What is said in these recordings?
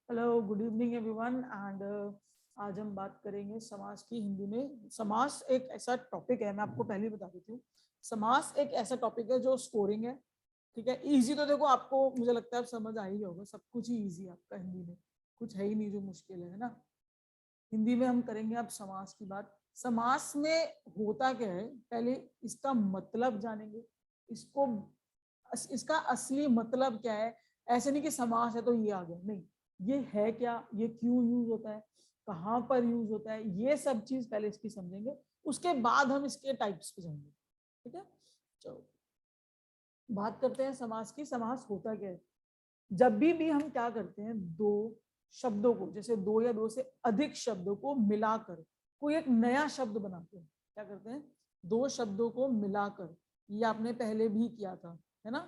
Hello, good evening everyone. And आज हम बात करेंगे समास की हिंदी में। समास एक ऐसा टॉपिक है, मैं आपको पहले ही बता देती हूँ। समास एक ऐसा टॉपिक है जो स्कोरिंग है, ठीक है। इजी तो देखो आपको, मुझे लगता है आप समझ आ ही होगा, सब कुछ ही इजी है आपका हिंदी में, कुछ है ही नहीं जो मुश्किल है ना। हिंदी में हम करेंगे अब समास की बात। समास में होता क्या है, पहले इसका मतलब जानेंगे। इसको इसका असली मतलब क्या है। ऐसे नहीं कि समास है तो ये आ गया, नहीं। ये है क्या, ये क्यों यूज होता है, कहाँ पर यूज होता है, ये सब चीज पहले इसकी समझेंगे। उसके बाद हम इसके टाइप्स पे जाएंगे, ठीक है। चलो बात करते हैं समास की। समास होता क्या है। जब भी हम क्या करते हैं, दो शब्दों को, जैसे दो या दो से अधिक शब्दों को मिलाकर कोई एक नया शब्द बनाते हैं। क्या करते हैं, दो शब्दों को मिलाकर। ये आपने पहले भी किया था, है ना।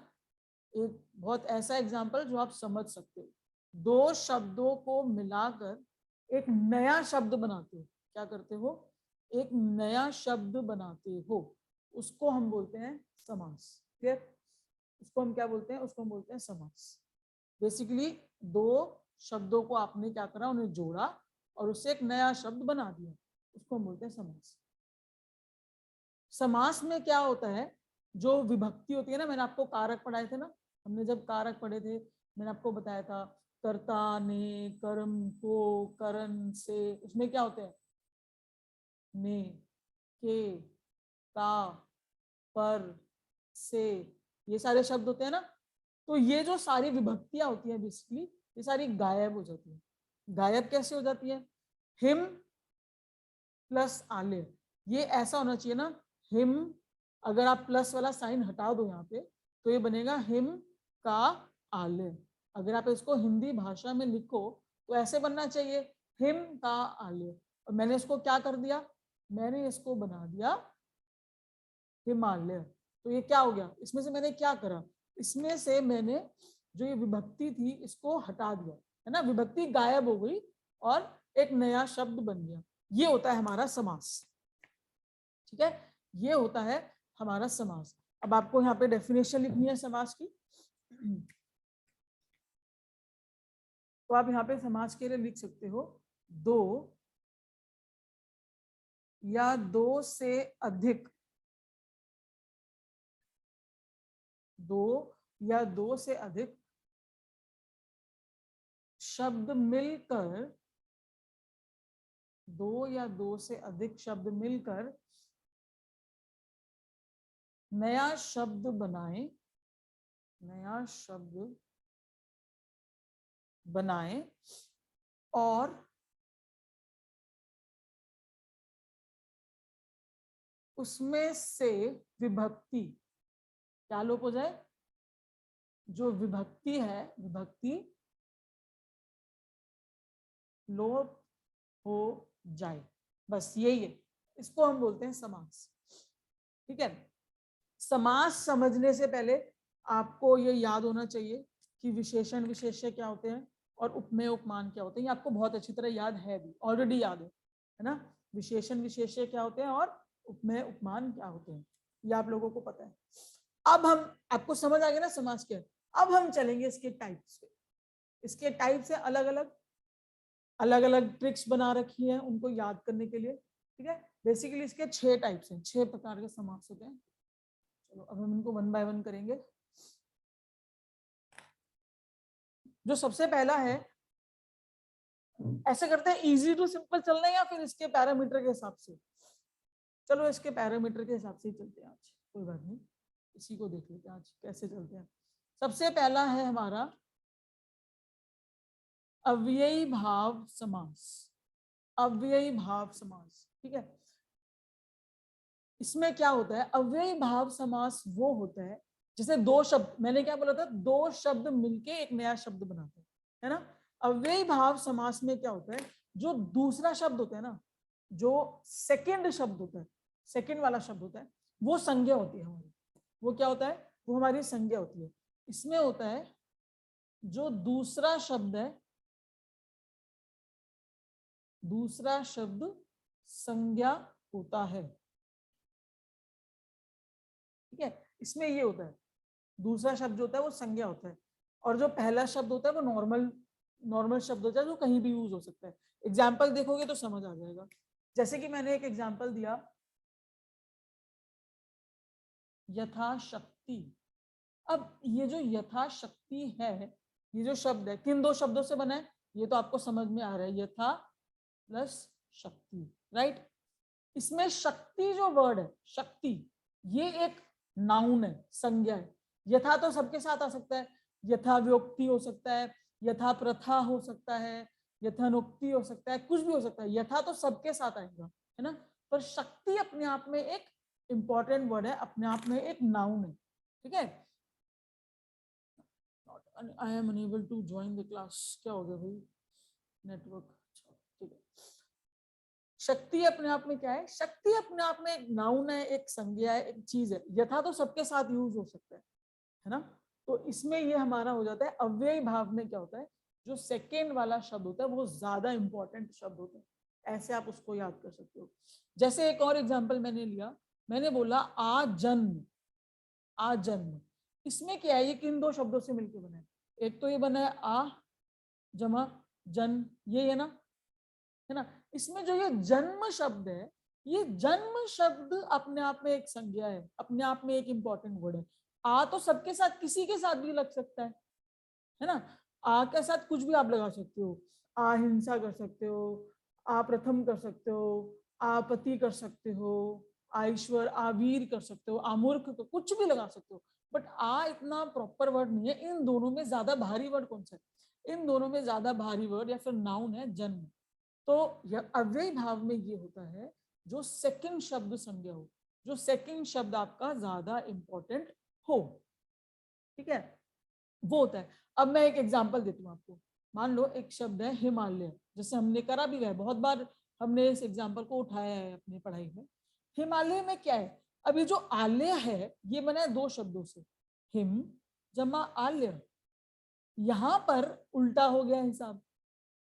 एक बहुत ऐसा एग्जाम्पल जो आप समझ सकते हो। दो शब्दों को मिलाकर एक नया शब्द बनाते हो। क्या करते हो, एक नया शब्द बनाते हो, उसको हम बोलते हैं समास। क्लियर। उसको हम क्या बोलते हैं, उसको हम बोलते हैं समास। बेसिकली दो शब्दों को आपने क्या करा, उन्हें जोड़ा और उससे एक नया शब्द बना दिया, उसको हम बोलते हैं समास। समास में क्या होता है, जो विभक्ति होती है ना, मैंने आपको कारक पढ़ाए थे ना। हमने जब कारक पढ़े थे, मैंने आपको बताया था कर्ता ने, कर्म को, करण से, उसमें क्या होते हैं, ने, के, का, पर, से, ये सारे शब्द होते हैं ना। तो ये जो सारी विभक्तियां होती हैं बेसिकली, ये सारी गायब हो जाती है। गायब कैसे हो जाती है, हिम प्लस आले, ये ऐसा होना चाहिए ना। हिम, अगर आप प्लस वाला साइन हटा दो यहाँ पे, तो ये बनेगा हिम का आले। अगर आप इसको हिंदी भाषा में लिखो तो ऐसे बनना चाहिए, हिम का आले। और मैंने इसको क्या कर दिया, मैंने इसको बना दिया हिमालय। तो ये क्या हो गया, इसमें से मैंने क्या करा, इसमें से मैंने जो ये विभक्ति थी इसको हटा दिया, है ना। विभक्ति गायब हो गई और एक नया शब्द बन गया। ये होता है हमारा समास, ठीक है। ये होता है हमारा समास। अब आपको यहाँ पे डेफिनेशन लिखनी है समास की। तो आप यहाँ पे समास के लिए लिख सकते हो, दो या दो से अधिक, दो या दो से अधिक शब्द मिलकर, दो या दो से अधिक शब्द मिलकर नया शब्द बनाएं, नया शब्द बनाएं और उसमें से विभक्ति क्या लोप हो जाए, जो विभक्ति है, विभक्ति लोप हो जाए, बस यही है। इसको हम बोलते हैं समास, ठीक है। समास समझने से पहले आपको ये याद होना चाहिए कि विशेषण विशेष्य क्या होते हैं और उपमेय उपमान क्या होते हैं। ये आपको बहुत अच्छी तरह याद है, भी ऑलरेडी याद है ना। विशेषण विशेष्य क्या होते हैं और उपमेय उपमान क्या होते हैं, ये आप लोगों को पता है। अब हम, आपको समझ आ गया ना समास क्या है। अब हम चलेंगे इसके टाइप्स पे। इसके टाइप से अलग अलग अलग अलग ट्रिक्स बना रखी है उनको याद करने के लिए, ठीक है। बेसिकली इसके 6 टाइप्स हैं, 6 प्रकार के समास होते हैं। चलो अब हम इनको वन बाय वन करेंगे। जो सबसे पहला है, ऐसे करते हैं इजी टू सिंपल चलना है या फिर इसके पैरामीटर के हिसाब से। चलो इसके पैरामीटर के हिसाब से ही चलते हैं आज, कोई बात नहीं, इसी को देख लेते हैं आज कैसे चलते हैं। सबसे पहला है हमारा अव्ययी भाव समास। अव्ययी भाव समास, ठीक है। इसमें क्या होता है, अव्ययी भाव समास वो होता है जैसे दो शब्द, मैंने क्या बोला था, दो शब्द मिलके एक नया शब्द बनाते हैं, है ना। अव्ययी भाव समास में क्या होता है, जो दूसरा शब्द होता है ना, जो सेकंड शब्द होता है, सेकंड वाला शब्द होता है, वो संज्ञा होती है हमारी। वो क्या होता है, वो हमारी संज्ञा होती है। इसमें होता है जो दूसरा शब्द है, दूसरा शब्द संज्ञा होता है, ठीक है। इसमें ये होता है, दूसरा शब्द जो होता है वो संज्ञा होता है और जो पहला शब्द होता है वो नॉर्मल नॉर्मल शब्द होता है जो कहीं भी यूज हो सकता है। एग्जाम्पल देखोगे तो समझ आ जाएगा। जैसे कि मैंने एक एग्जाम्पल दिया, यथाशक्ति। अब ये जो यथाशक्ति है, ये जो शब्द है किन दो शब्दों से बना है, ये तो आपको समझ में आ रहा है, यथा प्लस शक्ति, राइट। इसमें शक्ति जो वर्ड है, शक्ति, ये एक नाउन है, संज्ञा है। यथा तो सबके साथ आ सकता है, यथा व्योक्ति हो सकता है, यथा प्रथा हो सकता है, यथानुक्ति हो सकता है, कुछ भी हो सकता है। यथा तो सबके साथ आएगा, है ना। पर शक्ति अपने आप में एक इंपॉर्टेंट वर्ड है, अपने आप में एक नाउन है, ठीक है। I am unable to join the class, क्या हो गया भाई, नेटवर्क, ठीक है। शक्ति अपने आप में क्या है, शक्ति अपने आप में एक नाउन है, एक संज्ञा है, एक चीज है। यथा तो सबके साथ यूज हो सकता है ना। तो इसमें ये हमारा हो जाता है अव्ययी भाव में क्या होता है, जो सेकेंड वाला शब्द होता है वो ज्यादा इंपॉर्टेंट शब्द होता है। ऐसे आप उसको याद कर सकते हो। जैसे एक और एग्जाम्पल मैंने लिया, मैंने बोला आजन्म, आजन्म। इसमें क्या है, ये किन दो शब्दों से मिलकर बना है, एक तो ये बना है आ जमा जन्म, ये है ना। इसमें जो ये जन्म शब्द है, ये जन्म शब्द अपने आप में एक संज्ञा है, अपने आप में एक इंपॉर्टेंट वर्ड है। आ तो सबके साथ, किसी के साथ भी लग सकता है ना। आ के साथ कुछ भी आप लगा सकते हो, अहिंसा कर सकते हो, अप्रथम कर सकते हो, आपत्ति कर सकते हो, आईश्वर, आवीर कर सकते हो, आमूर्ख, कुछ भी लगा सकते हो। बट आ इतना प्रॉपर वर्ड नहीं है। इन दोनों में ज्यादा भारी वर्ड कौन सा है, इन दोनों में ज्यादा भारी वर्ड या फिर नाउन है जन्म। तो अव्ययी भाव में ये होता है जो सेकंड शब्द संज्ञा हो, जो सेकंड शब्द आपका ज्यादा इंपॉर्टेंट हो, ठीक है, वो होता है। अब मैं एक एग्जांपल देती हूँ आपको। मान लो एक शब्द है हिमालय, जैसे हमने करा भी है, बहुत बार हमने इस एग्जांपल को उठाया है अपनी पढ़ाई में। हिमालय में क्या है, अब ये जो आलय है ये बना है दो शब्दों से, हिम जमा आलय। यहां पर उल्टा हो गया हिसाब,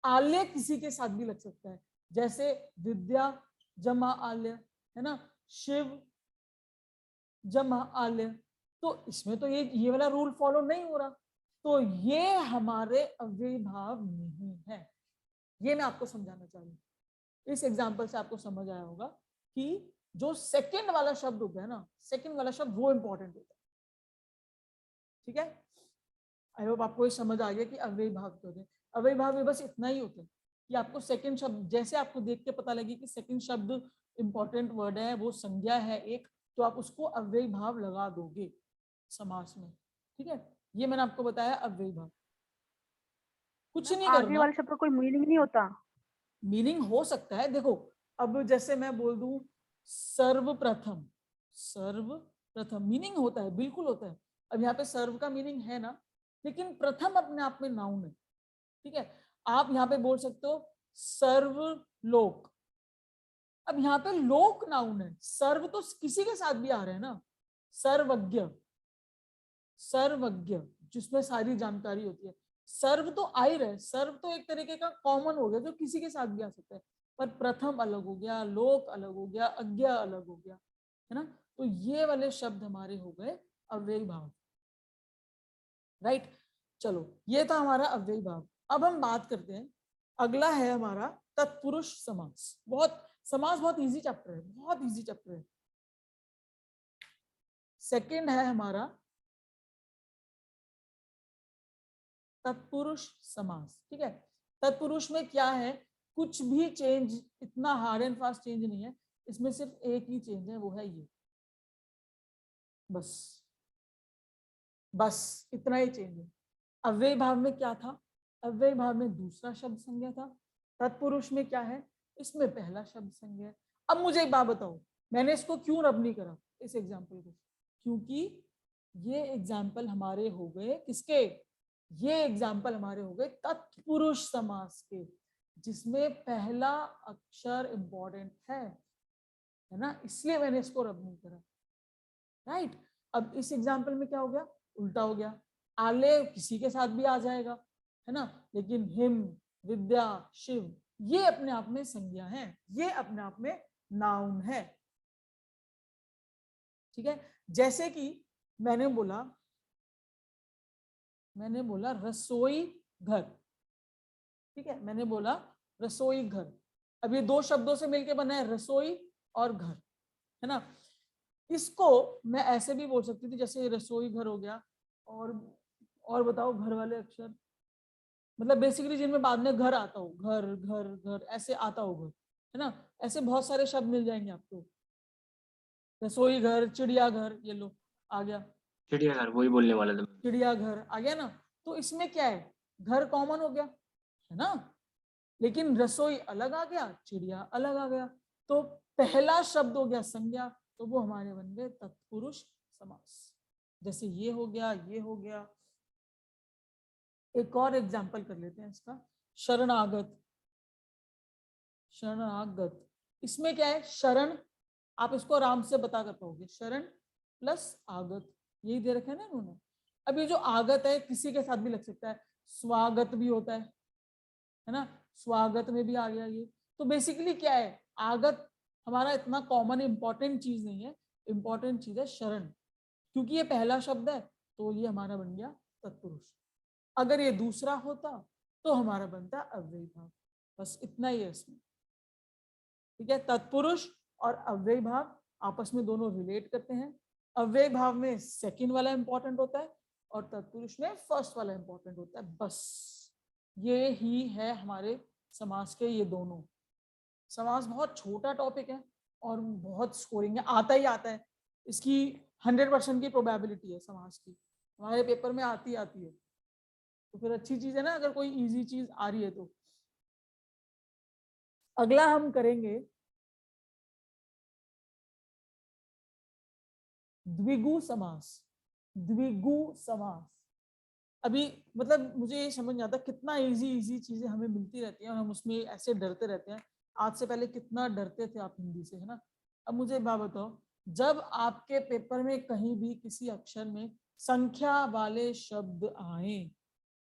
आल्य किसी के साथ भी लग सकता है, जैसे विद्या जमा आल्य, है ना, शिव जमा आल्य। तो इसमें तो ये वाला रूल फॉलो नहीं हो रहा, तो ये हमारे अव्ययी भाव नहीं है। ये मैं आपको समझाना चाह रही हूँ। इस एग्जाम्पल से आपको समझ आया होगा कि जो सेकंड वाला शब्द होता है ना, सेकंड वाला शब्द वो इंपॉर्टेंट होता है, ठीक है। आई होप आपको ये समझ आ गया कि अव्ययी भाव क्या होते हैं। अव्ययी भाव में बस इतना ही होता है कि आपको सेकंड शब्द, जैसे आपको देख के पता लगे कि सेकंड शब्द इंपॉर्टेंट वर्ड है, वो संज्ञा है एक, तो आप उसको अव्ययी भाव लगा दोगे समास में, ठीक है। ये मैंने आपको बताया अव्ययी भाव, कुछ मैम नहीं आगे करना। वाले शब्द का कोई मीनिंग नहीं होता? मीनिंग हो सकता है, देखो, अब जैसे मैं बोल दूं सर्वप्रथम, सर्वप्रथम मीनिंग होता है, बिल्कुल होता है। अब यहाँ पे सर्व का मीनिंग है ना, लेकिन प्रथम अपने आप में नाउन है, ठीक है। आप यहाँ पे बोल सकते हो सर्वलोक, अब यहाँ पे लोक नाउन है, सर्व तो किसी के साथ भी आ रहे हैं ना, सर्वज्ञ, सर्वज्ञ जिसमें सारी जानकारी होती है। सर्व तो आ ही रहे, सर्व तो एक तरीके का कॉमन हो गया जो किसी के साथ भी आ सकता है। पर प्रथम अलग हो गया, लोक अलग हो गया, अज्ञ अलग हो गया, है ना। तो ये वाले शब्द हमारे हो गए अव्ययी भाव, राइट। चलो, ये था हमारा अव्ययी भाव। अब हम बात करते हैं, अगला है हमारा तत्पुरुष समास। समास बहुत इजी चैप्टर है, बहुत इजी चैप्टर है। सेकंड है हमारा तत्पुरुष समास, ठीक है। तत्पुरुष में क्या है, कुछ भी चेंज, इतना हार्ड एंड फास्ट चेंज नहीं है, इसमें सिर्फ एक ही चेंज है, वो है ये, बस बस इतना ही चेंज है। अव्यय भाव में क्या था, अव्यय भाव में दूसरा शब्द संज्ञा था, तत्पुरुष में क्या है, इसमें पहला शब्द संज्ञा है। अब मुझे एक बात बताओ, मैंने इसको क्यों रब नहीं करा इस एग्जाम्पल को, क्योंकि ये एग्जाम्पल हमारे हो गए किसके, ये एग्जाम्पल हमारे हो गए तत्पुरुष समास के, जिसमें पहला अक्षर इंपॉर्टेंट है ना, इसलिए मैंने इसको रब नहीं करा, राइट। अब इस एग्जाम्पल में क्या हो गया, उल्टा हो गया, आले किसी के साथ भी आ जाएगा, है ना, लेकिन हिम, विद्या, शिव, ये अपने आप में संज्ञा है, ये अपने आप में नाउन है, ठीक है। जैसे कि मैंने बोला रसोई घर, ठीक है, मैंने बोला रसोई घर, अब ये दो शब्दों से मिलके बना है रसोई और घर, है ना। इसको मैं ऐसे भी बोल सकती थी, जैसे रसोई घर हो गया, और बताओ घर वाले अक्षर, मतलब बेसिकली जिनमें बाद में घर आता हो, घर घर घर ऐसे आता हो घर, है ना। ऐसे बहुत सारे शब्द मिल जाएंगे आपको, रसोई घर, चिड़ियाघर, ये लो आ गया, चिड़ियाघर वही बोलने वाला था। चिड़ियाघर आ गया ना। तो इसमें क्या है, घर कॉमन हो गया, है ना, लेकिन रसोई अलग आ गया, चिड़िया अलग आ गया, तो पहला शब्द हो गया संज्ञा, तो वो हमारे बन गए तत्पुरुष समास। जैसे ये हो गया, ये हो गया। एक और एग्जाम्पल कर लेते हैं इसका, शरणागत, शरणागत, इसमें क्या है, शरण, आप इसको आराम से बता कर पाओगे, शरण प्लस आगत, यही दे रखे है ना इन्होंने। अब ये जो आगत है किसी के साथ भी लग सकता है, स्वागत भी होता है ना, स्वागत में भी आ गया ये। तो बेसिकली क्या है, आगत हमारा इतना कॉमन इंपॉर्टेंट चीज नहीं है, इंपॉर्टेंट चीज है शरण, क्योंकि ये पहला शब्द है तो ये हमारा बन गया तत्पुरुष। अगर ये दूसरा होता तो हमारा बनता अव्ययी भाव, बस इतना ही है इसमें। ठीक है, तत्पुरुष और अव्ययी भाव आपस में दोनों रिलेट करते हैं, अव्ययी भाव में सेकंड वाला इंपॉर्टेंट होता है और तत्पुरुष में फर्स्ट वाला इंपॉर्टेंट होता है, बस ये ही है हमारे समास के ये दोनों। समास बहुत छोटा टॉपिक है और बहुत स्कोरिंग है, आता ही आता है, इसकी 100% की प्रोबेबिलिटी है समास की, हमारे पेपर में आती है, तो फिर अच्छी चीज है ना अगर कोई इजी चीज आ रही है तो। अगला हम करेंगे द्विगु समास, द्विगु समास। अभी मतलब मुझे ये समझ नहीं आता कितना इजी चीजें हमें मिलती रहती हैं और हम उसमें ऐसे डरते रहते हैं। आज से पहले कितना डरते थे आप हिंदी से, है ना। अब मुझे बात बताओ, जब आपके पेपर में कहीं भी किसी अक्षर में संख्या वाले शब्द आए,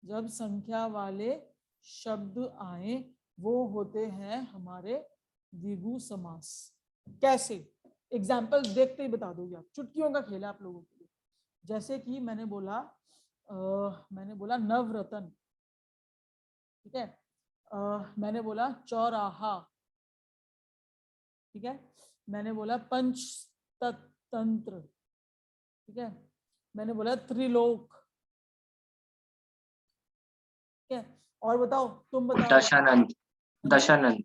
जब संख्या वाले शब्द आए, वो होते हैं हमारे द्विगु समास। कैसे, एग्जाम्पल देखते ही बता दोगे आप, चुटकियों का खेल है आप लोगों के लिए। जैसे कि मैंने बोला नवरत्न, ठीक है, मैंने बोला चौराहा, ठीक है, मैंने बोला पंचतंत्र, ठीक है, मैंने बोला त्रिलोक, ठीक है, और बताओ, तुम बताओ। दशानंद, हाँ जी, दशानंद,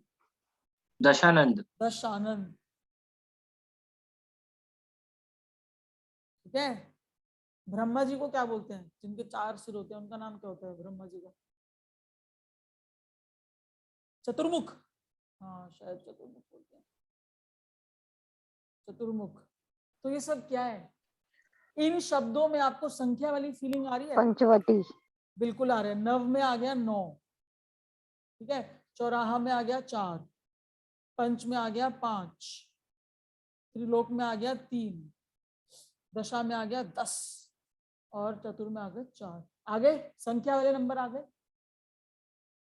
दशानंद, दशानंद, ठीक है। ब्रह्मा जी को क्या बोलते हैं, जिनके 4 सिर होते हैं, उनका नाम क्या होता है ब्रह्मा जी का? चतुर्मुख, हाँ शायद चतुर्मुख बोलते हैं, चतुर्मुख। तो ये सब क्या है, इन शब्दों में आपको संख्या वाली फीलिंग आ रही है? पंचवटी, बिल्कुल आ रहा है। नव में आ गया 9, ठीक है, चौराहा में आ गया 4, पंच में आ गया 5, त्रिलोक में आ गया 3, दशा में आ गया 10 और चतुर में आ गए 4। आ गए संख्या वाले नंबर आ गए।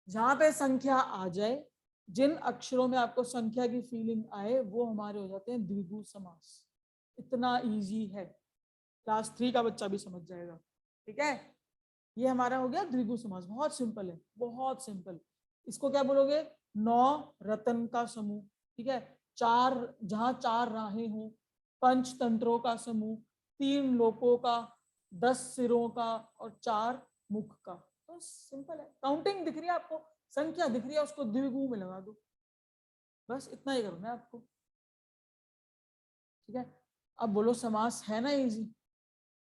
जहां पे संख्या आ जाए, जिन अक्षरों में आपको संख्या की फीलिंग आए, वो हमारे हो जाते हैं द्विगु समास। इतना इजी है, क्लास 3 का बच्चा भी समझ जाएगा, ठीक है। ये हमारा हो गया द्विगु समास, बहुत सिंपल है, बहुत सिंपल। इसको क्या बोलोगे, 9 रतन का समूह, ठीक है, 4 जहां 4 राहें हो, पंचतंत्रों का समूह, 3 लोकों का, 10 सिरों का और 4 मुख का। तो सिंपल है, काउंटिंग दिख रही है आपको, संख्या दिख रही है, उसको द्विगु में लगा दो, बस इतना ही करना है आपको, ठीक है। अब बोलो समास है ना इजी,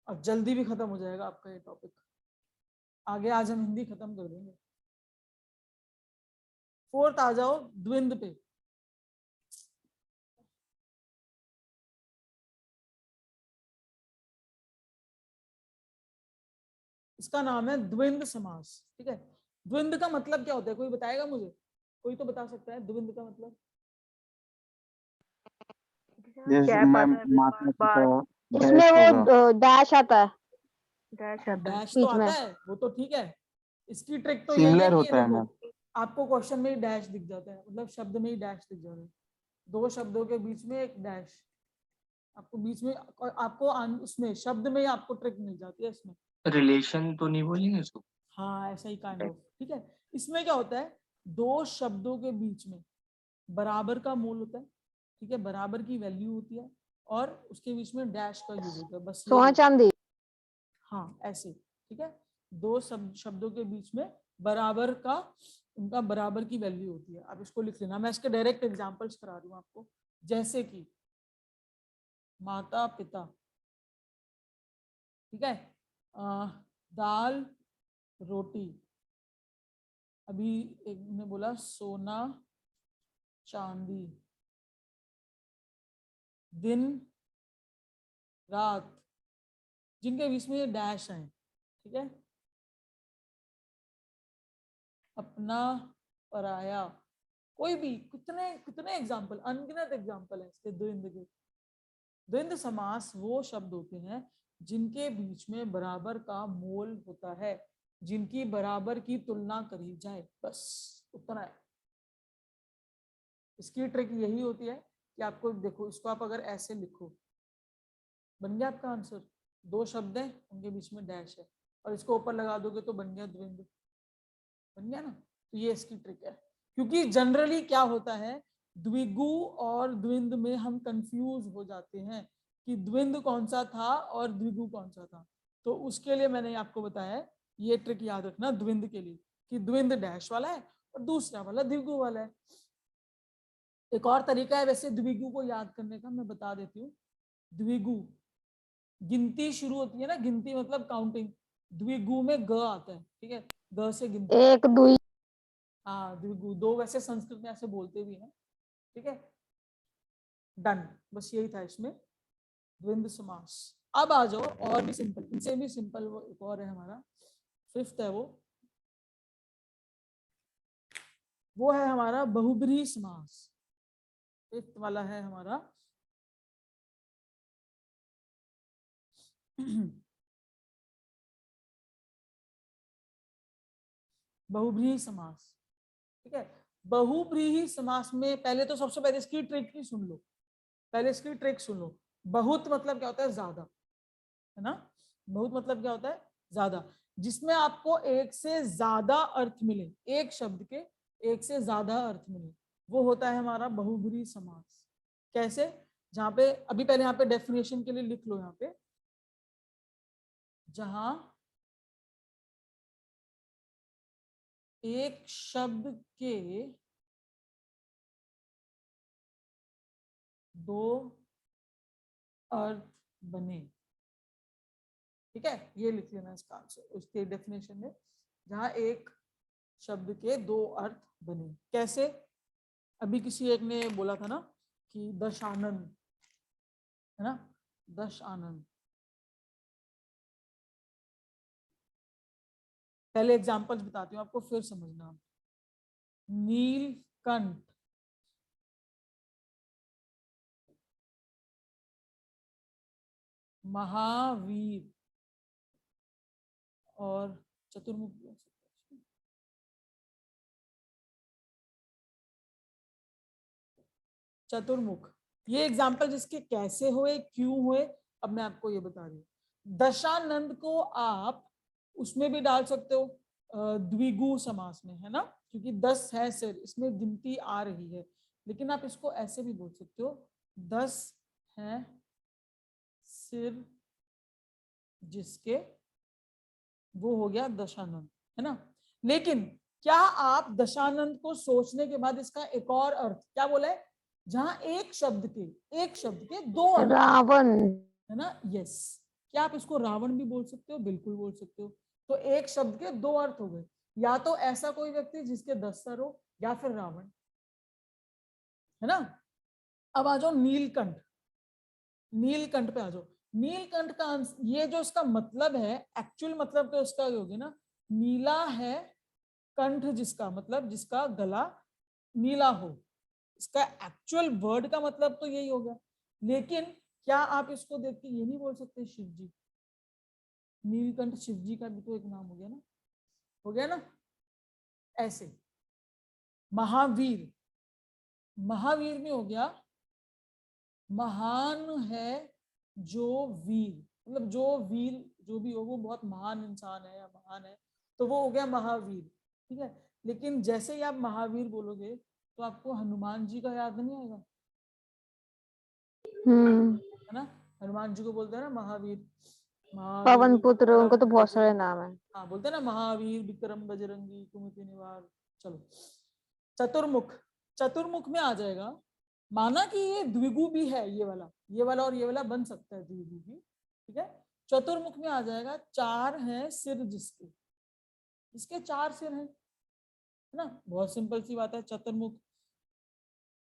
अब जल्दी भी खत्म हो जाएगा आपका ये टॉपिक, आगे आज हम हिंदी खत्म कर देंगे। 4th आ जाओ, द्विंद पे। इसका नाम है द्विंद समास, ठीक है। द्विंद का मतलब क्या होता है, कोई बताएगा मुझे, कोई तो बता सकता है द्विंद का मतलब? इसमें वो डैश आता है, डैश तो बीच में। आता है, वो तो ठीक है। इसकी ट्रिक तो यही है सिमिलर कि होता है देखो, मैम। आपको क्वेश्चन में ही डैश दिख जाता है, मतलब शब्द में ही डैश दिख जाता है, 2 शब्दों के बीच में एक डैश, आपको बीच में, आपको उसमें शब्द में ही आपको ट्रिक मिल जाती है इसमें। रिलेशन तो नहीं बोलेंगे इसको? हाँ ऐसा ही काइंड ऑफ, ठीक है। इसमें क्या होता है, दो शब्दों के बीच में बराबर का मोल होता है, ठीक है, बराबर की वैल्यू होती है, और उसके बीच में डैश का यूज होता है, बस ये सोना चांदी। हाँ ऐसे, ठीक है। दो शब्दों के बीच में बराबर का, उनका बराबर की वैल्यू होती है। आप इसको लिख लेना, मैं इसके डायरेक्ट एग्जांपल्स करा रही हूँ आपको, जैसे कि माता पिता, ठीक है, दाल रोटी, अभी एक ने बोला सोना चांदी, दिन रात, जिनके बीच में ये डैश है, ठीक है, अपना पराया, कोई भी, कितने कितने एग्जाम्पल, अनगिनत एग्जाम्पल है इसके द्वंद्व के। द्वंद्व समास वो शब्द होते हैं जिनके बीच में बराबर का मोल होता है, जिनकी बराबर की तुलना करी जाए, बस उतना है। इसकी ट्रिक यही होती है कि आपको देखो, इसको आप अगर ऐसे लिखो, बन गया आपका आंसर, दो शब्द हैं उनके बीच में डैश है, और इसको ऊपर लगा दोगे तो बन गया द्वंद्व, बन गया ना। तो ये इसकी ट्रिक है, क्योंकि जनरली क्या होता है, द्विगु और द्वंद्व में हम कंफ्यूज हो जाते हैं कि द्वंद्व कौन सा था और द्विगु कौन सा था। तो उसके लिए मैंने आपको बताया, ये ट्रिक याद रखना द्वंद्व के लिए, कि द्वंद्व डैश वाला है और दूसरा वाला द्विगु वाला है। एक और तरीका है वैसे द्विगु को याद करने का, मैं बता देती हूँ। द्विगु, गिनती शुरू होती है ना, गिनती मतलब काउंटिंग, द्विगु में ग आता है, ठीक है, ग से गिनती, एक दुई। हाँ द्विगु, दो वैसे संस्कृत में ऐसे बोलते भी हैं, ठीक है, डन, बस यही था इसमें द्वंद्व समास। अब आ जाओ और भी सिंपल, इनसे भी सिंपल, वो एक और है हमारा, फिफ्थ है वो है हमारा बहुब्रीहि समास। फिफ्थ वाला है हमारा बहुब्रीहि समास, ठीक है। बहुब्रीहि समास में पहले तो सबसे पहले इसकी ट्रिक ही सुन लो, पहले इसकी ट्रिक सुन लो। बहुत मतलब क्या होता है, ज्यादा, है ना, बहुत मतलब क्या होता है, ज्यादा, जिसमें आपको एक से ज्यादा अर्थ मिले, एक शब्द के एक से ज्यादा अर्थ मिले, वो होता है हमारा बहुब्रीहि समास। कैसे, जहां पे अभी पहले यहाँ पे डेफिनेशन के लिए लिख लो, यहाँ पे जहां एक शब्द के दो अर्थ बने, ठीक है, ये लिख लेना इसका आंसर उसके डेफिनेशन में, जहां एक शब्द के दो अर्थ बने। कैसे, अभी किसी एक ने बोला था ना कि दश आनंद, है ना, दश आनंद, पहले एग्जांपल्स बताती हूँ आपको फिर समझना। नीलकंठ, महावीर और चतुर्मुख, चतुर्मुख, ये एग्जाम्पल जिसके कैसे हुए, क्यों हुए, अब मैं आपको ये बता रही हूँ। दशानंद को आप उसमें भी डाल सकते हो, द्विगु समास में, है ना, क्योंकि 10 है सिर, इसमें गिनती आ रही है, लेकिन आप इसको ऐसे भी बोल सकते हो, 10 है सिर जिसके, वो हो गया दशानंद, है ना। लेकिन क्या आप दशानंद को सोचने के बाद इसका एक और अर्थ क्या बोला है, जहां एक शब्द के दो अर्थ, रावण। है ना, यस, क्या आप इसको रावण भी बोल सकते हो, बिल्कुल बोल सकते हो। तो एक शब्द के दो अर्थ हो गए, या तो ऐसा कोई व्यक्ति जिसके 10 सर हो, या फिर रावण, है ना। अब आ जाओ नीलकंठ, नीलकंठ पे आ जाओ। नीलकंठ का ये जो इसका मतलब है, एक्चुअल मतलब तो इसका ये होगी ना, नीला है कंठ जिसका, मतलब जिसका गला नीला हो, इसका एक्चुअल वर्ड का मतलब तो यही हो गया। लेकिन क्या आप इसको देख के ये नहीं बोल सकते शिव जी, नीलकंठ शिव जी का भी तो एक नाम हो गया ना, हो गया ना। ऐसे महावीर, महावीर में हो गया महान है जो वीर, मतलब जो वीर जो भी हो वो बहुत महान इंसान है या महान है, तो वो हो गया महावीर, ठीक है। लेकिन जैसे ही आप महावीर बोलोगे तो आपको हनुमान जी का याद नहीं आएगा, है ना। हनुमान जी को बोलते हैं ना महावीर, पवन पुत्र, उनको तो विक्रम बहुत सारे बजरंगी। नाम है। हाँ बोलते हैं ना महावीर विक्रम बजरंगी कुमति निवार। चलो चतुर्मुख, चतुर्मुख में आ जाएगा, माना कि ये द्विगु भी है, ये वाला और ये वाला बन सकता है द्विगु भी, ठीक है। चतुर्मुख में आ जाएगा, चार है सिर जिसके, इसके चार सिर हैं, है ना। बहुत सिंपल सी बात है, चतुर्मुख,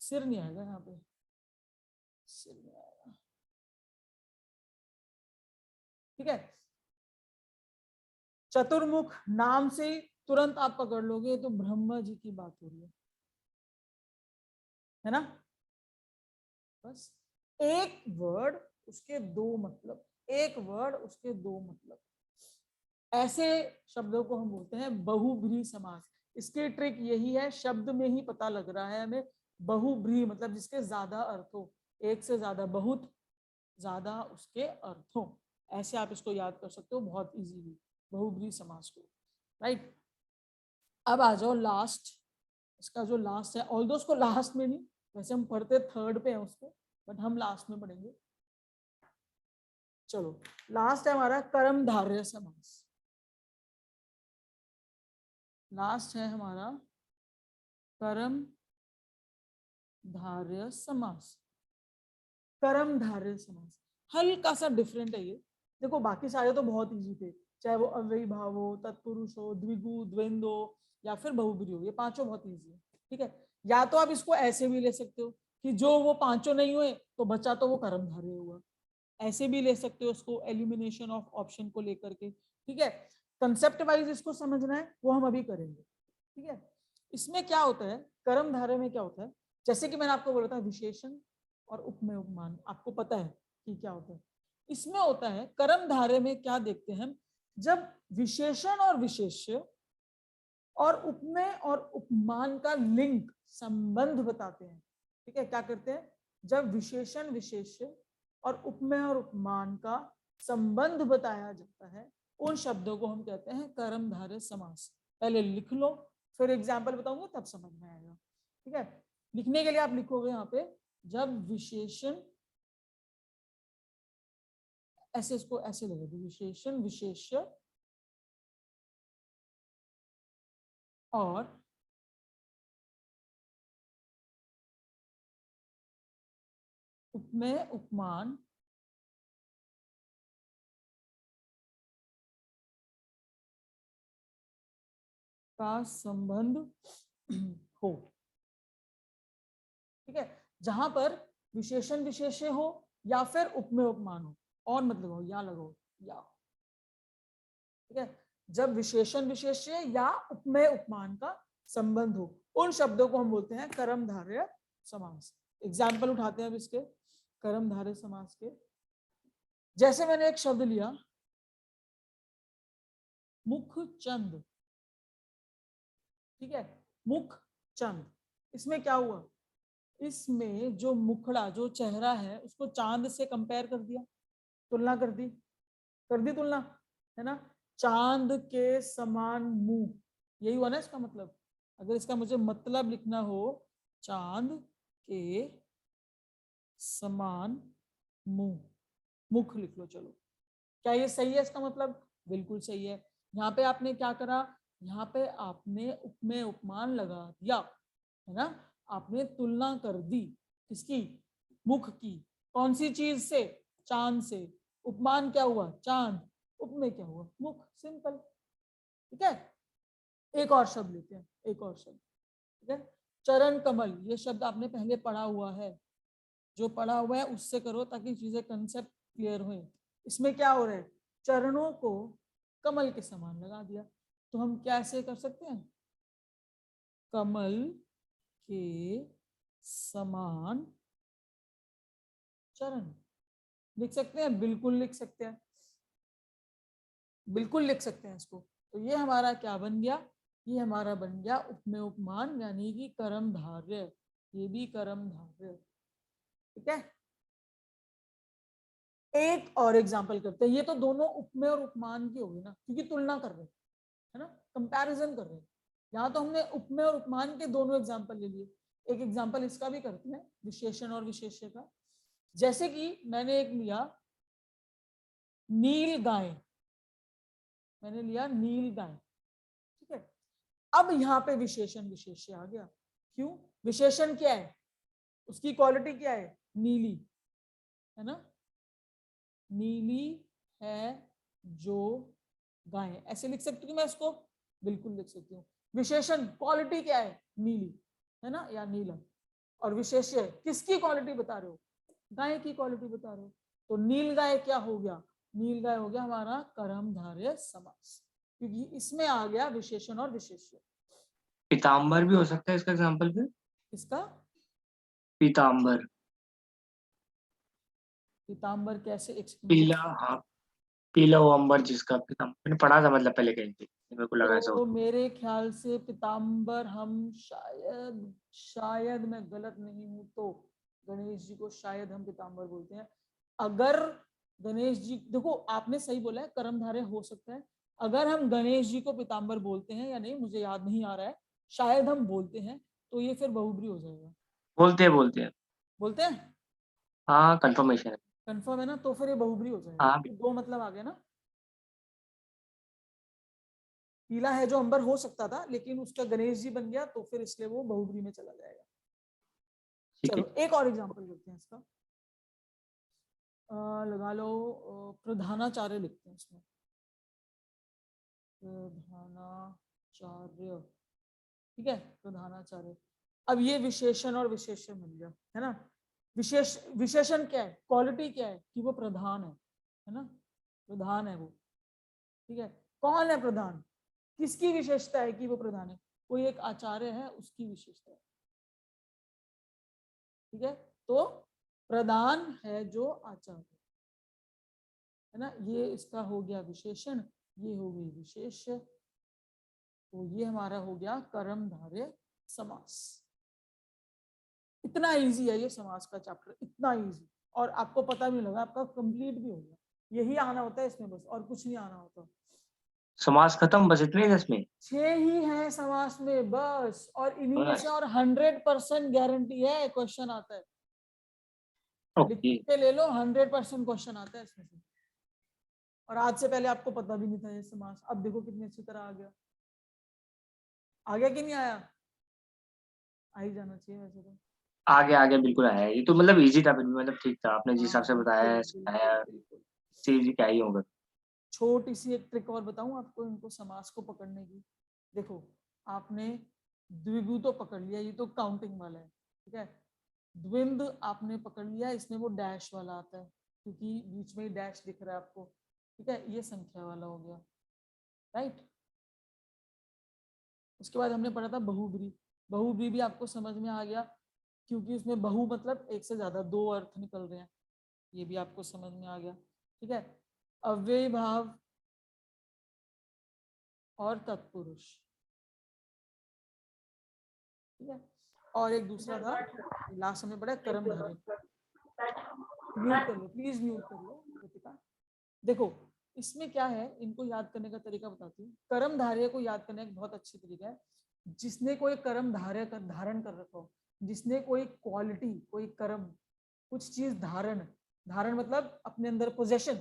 सिर नहीं आएगा यहाँ पे, सिर नहीं आएगा, ठीक है। चतुर्मुख नाम से तुरंत आप पकड़ लोगे तो ब्रह्मा जी की बात हो रही है ना। बस एक वर्ड उसके दो मतलब, एक वर्ड उसके दो मतलब, ऐसे शब्दों को हम बोलते हैं बहुब्रीहि समास। इसकी ट्रिक यही है, शब्द में ही पता लग रहा है हमें, बहुब्रीहि मतलब जिसके ज्यादा अर्थ हो, एक से ज्यादा, बहुत ज्यादा उसके अर्थ हो, ऐसे आप इसको याद कर सकते हो बहुत इजीली बहुब्रीहि समास को, राइट। अब आ जाओ लास्ट, इसका जो लास्ट है, ऑल्दो उसको लास्ट में नहीं, वैसे हम पढ़ते थर्ड पे है उसको, बट हम लास्ट में पढ़ेंगे। चलो लास्ट है हमारा कर्मधारय समास, लास्ट है हमारा कर्मधारय समास। कर्मधारय समास हल्का सा डिफरेंट है ये, देखो बाकी सारे तो बहुत इजी थे, चाहे वो अव्ययी भाव हो, तत्पुरुष हो, द्विगु, द्वंद्व या फिर बहुब्रीहि हो, ये पांचों बहुत इजी है, ठीक है। या तो आप इसको ऐसे भी ले सकते हो कि जो वो पांचों नहीं हुए तो बचा तो वो कर्मधारय हुआ, ऐसे भी ले सकते हो इसको, एलिमिनेशन ऑफ ऑप्शन को लेकर के, ठीक है। कंसेप्ट वाइज इसको समझना है वो हम अभी करेंगे, ठीक है। इसमें क्या होता है, कर्मधारय में क्या होता है, जैसे कि मैंने आपको बोला था विशेषण और उपमेय उपमान, आपको पता है कि क्या होता है। इसमें होता है कर्मधारय में क्या देखते हैं हम, जब विशेषण और विशेष्य और उपमेय और उपमान का लिंक संबंध बताते हैं, ठीक है। क्या करते हैं, जब विशेषण विशेष्य और उपमेय और उपमान का संबंध बताया जाता है, उन शब्दों को हम कहते हैं कर्मधारय समास। पहले लिख लो, फिर एग्जाम्पल बताऊंगा तब समझ में आएगा, ठीक है। लिखने के लिए आप लिखोगे यहाँ पे, जब विशेषण, ऐसे इसको ऐसे लगेगा, विशेषण विशेष्य और उपमेय उपमान का संबंध हो, ठीक है। जहां पर विशेषण विशेष्य हो या फिर उपमेय उपमान हो, और मत लगाओ, या लगाओ, या, ठीक है। जब विशेषण विशेष्य या उपमेय उपमान का संबंध हो, उन शब्दों को हम बोलते हैं कर्मधारय समास। एग्जाम्पल उठाते हैं अब इसके कर्मधारय समास के। जैसे मैंने एक शब्द लिया मुखचंद, ठीक है, मुखचंद, इसमें क्या हुआ, इसमें जो मुखड़ा, जो चेहरा है, उसको चांद से कंपेयर कर दिया, तुलना कर दी तुलना, है ना। चांद के समान मुंह, यही हुआ ना इसका मतलब। अगर इसका मुझे मतलब लिखना हो, चांद के समान मुंह, मुख लिख लो, चलो। क्या ये सही है इसका मतलब, बिल्कुल सही है। यहाँ पे आपने क्या करा, यहाँ पे आपने उपमेय उपमान लगा दिया, है ना। आपने तुलना कर दी, किसकी, मुख की, कौन सी चीज से, चांद से। उपमान क्या हुआ, चांद, उपमेय क्या हुआ, मुख, सिंपल, ठीक है। एक और शब्द लेते हैं, एक और शब्द, ठीक है। चरण कमल, ये शब्द आपने पहले पढ़ा हुआ है, जो पढ़ा हुआ है उससे करो ताकि चीजें कंसेप्ट क्लियर हो। इसमें क्या हो रहा है, चरणों को कमल के समान लगा दिया, तो हम क्या ऐसे कर सकते हैं, कमल के समान चरण लिख सकते हैं, बिल्कुल लिख सकते हैं, बिल्कुल लिख सकते हैं इसको। तो ये हमारा क्या बन गया, ये हमारा बन गया उपमेय उपमान, यानी कि कर्मधारय, ये भी कर्मधारय, ठीक है। एक और एग्जांपल करते हैं, ये तो दोनों उपमेय और उपमान की होगी ना, क्योंकि तुलना कर रहे हैं। है ना, कंपैरिजन कर रहे हैं। यहाँ तो हमने उपमेय और उपमान के दोनों एग्जाम्पल ले लिए, एक एग्जाम्पल इसका भी करते हैं, विशेषण और विशेष्य का। जैसे कि मैंने एक लिया नील गाय, मैंने लिया नील गाय, ठीक है। अब यहाँ पे विशेषण विशेष्य आ गया। क्यों? विशेषण क्या है, उसकी क्वालिटी क्या है, नीली, है ना, नीली है जो गाय, ऐसे लिख सकती हूँ मैं इसको, बिल्कुल लिख सकती हूँ। विशेषण क्वालिटी क्या है, नीली, है ना, या नीला। और विशेष्य किसकी क्वालिटी बता रहे हो, गाय की क्वालिटी बता रहे हो। तो नील गाय क्या हो गया, नील गाय हो गया हमारा कर्मधारय समास, क्योंकि इसमें आ गया विशेषण और विशेष्य। पीताम्बर भी हो सकता है इसका एग्जाम्पल फिर। इसका पीताम्बर, पीताम्बर कैसे, एक second पीला, हाँ पीला वो अंबर जिसका पीताम्बर, मैंने पढ़ा था मतलब पहले कहीं पे, मेरे को लगा ऐसा तो होता। मेरे ख्याल से पीताम्बर हम शायद मैं गलत नहीं हूं तो गणेश जी को शायद हम पीताम्बर बोलते हैं। अगर गणेश जी, देखो आपने सही बोला है, कर्मधारय हो सकता है। अगर हम गणेश जी को पीताम्बर बोलते हैं या नहीं मुझे याद नहीं आ रहा है, शायद हम बोलते हैं, तो ये फिर बहुब्री हो जाएगा। बोलते हैं। बोलते हैं, हाँ कंफर्मेशन है। कंफर्म है ना, तो फिर ये बहुब्री हो जाएगा। हाँ तो दो मतलब आ गया ना, पीला है जो अंबर हो सकता था लेकिन उसका गणेश जी बन गया, तो फिर इसलिए वो बहुब्री में चला जाएगा। ठीक है। चलो एक और एग्जांपल करते हैं इसका, लगा लो प्रधानाचार्य लिखते हैं इसमें, प्रधानाचार्य, ठीक है, प्रधानाचार्य। अब ये विशेषण और विशेष्य मिल गया, है ना। विशेषण क्या है, क्वालिटी क्या है, कि वो प्रधान है ना, प्रधान है वो, ठीक है। कौन है प्रधान, किसकी विशेषता है कि वो प्रधान है, कोई एक आचार्य है उसकी विशेषता है, ठीक है। तो प्रधान है जो आचार्य, है ना, ये इसका हो गया विशेषण, ये हो गई विशेष्य, तो ये हमारा हो गया कर्मधारय समास। इतना इजी है ये समास का चैप्टर, इतना इजी, और आपको पता भी लगा, आपका कंप्लीट भी हो गया। यही आना होता है इसमें बस, और कुछ नहीं आना होता। समास खत्म, बस इतने ही 10 में। 6 ही है समास में बस, और इन्हीं में से बस और 100% गारंटी है क्वेश्चन आता है, लिख ओके। के ले लो, 100% क्वेश्चन आता है इसमें से। और आज से पहले आपको पता भी नहीं था ये समास, अब देखो कितनी अच्छी तरह आ गया कि नहीं आया, आ ही जाना चाहिए वैसे तो। आगे आगे बिल्कुल आया, ये तो मतलब इजी था फिर भी, मतलब ठीक था, आपने जिस हिसाब हाँ से बताया बिल्कुल है बिल्कुल सिखाया, बिल्कुल। इससे easy क्या ही होगा। छोटी सी एक ट्रिक और बताऊं आपको इनको समास को पकड़ने की। देखो आपने द्विगु तो पकड़ लिया, ये तो काउंटिंग वाला है, ठीक है। द्विंद आपने पकड़ लिया, इसमें वो डैश वाला आता है, क्योंकि बीच में ही डैश दिख रहा है आपको, ठीक है, ये संख्या वाला हो गया, राइट। उसके बाद हमने पढ़ा था बहुब्री, बहुब्री भी आपको समझ में आ गया, क्योंकि उसमें बहु मतलब एक से ज्यादा, दो अर्थ निकल रहे हैं, ये भी आपको समझ में आ गया, ठीक है। अव्यय भाव और तत्पुरुष, ठीक है। और एक दूसरा था, लास्ट हमने पढ़ा कर्मधारय। म्यूट कर लो प्लीज, म्यूट कर लो कृतिका। देखो इसमें क्या है, इनको याद करने का तरीका बताती हूँ। कर्मधारय को याद करने का बहुत अच्छी तरीका है, जिसने कोई कर्मधारय का धारण कर रखा हो, जिसने कोई क्वालिटी, कोई कर्म, कुछ चीज धारण, धारण मतलब अपने अंदर पोजेशन,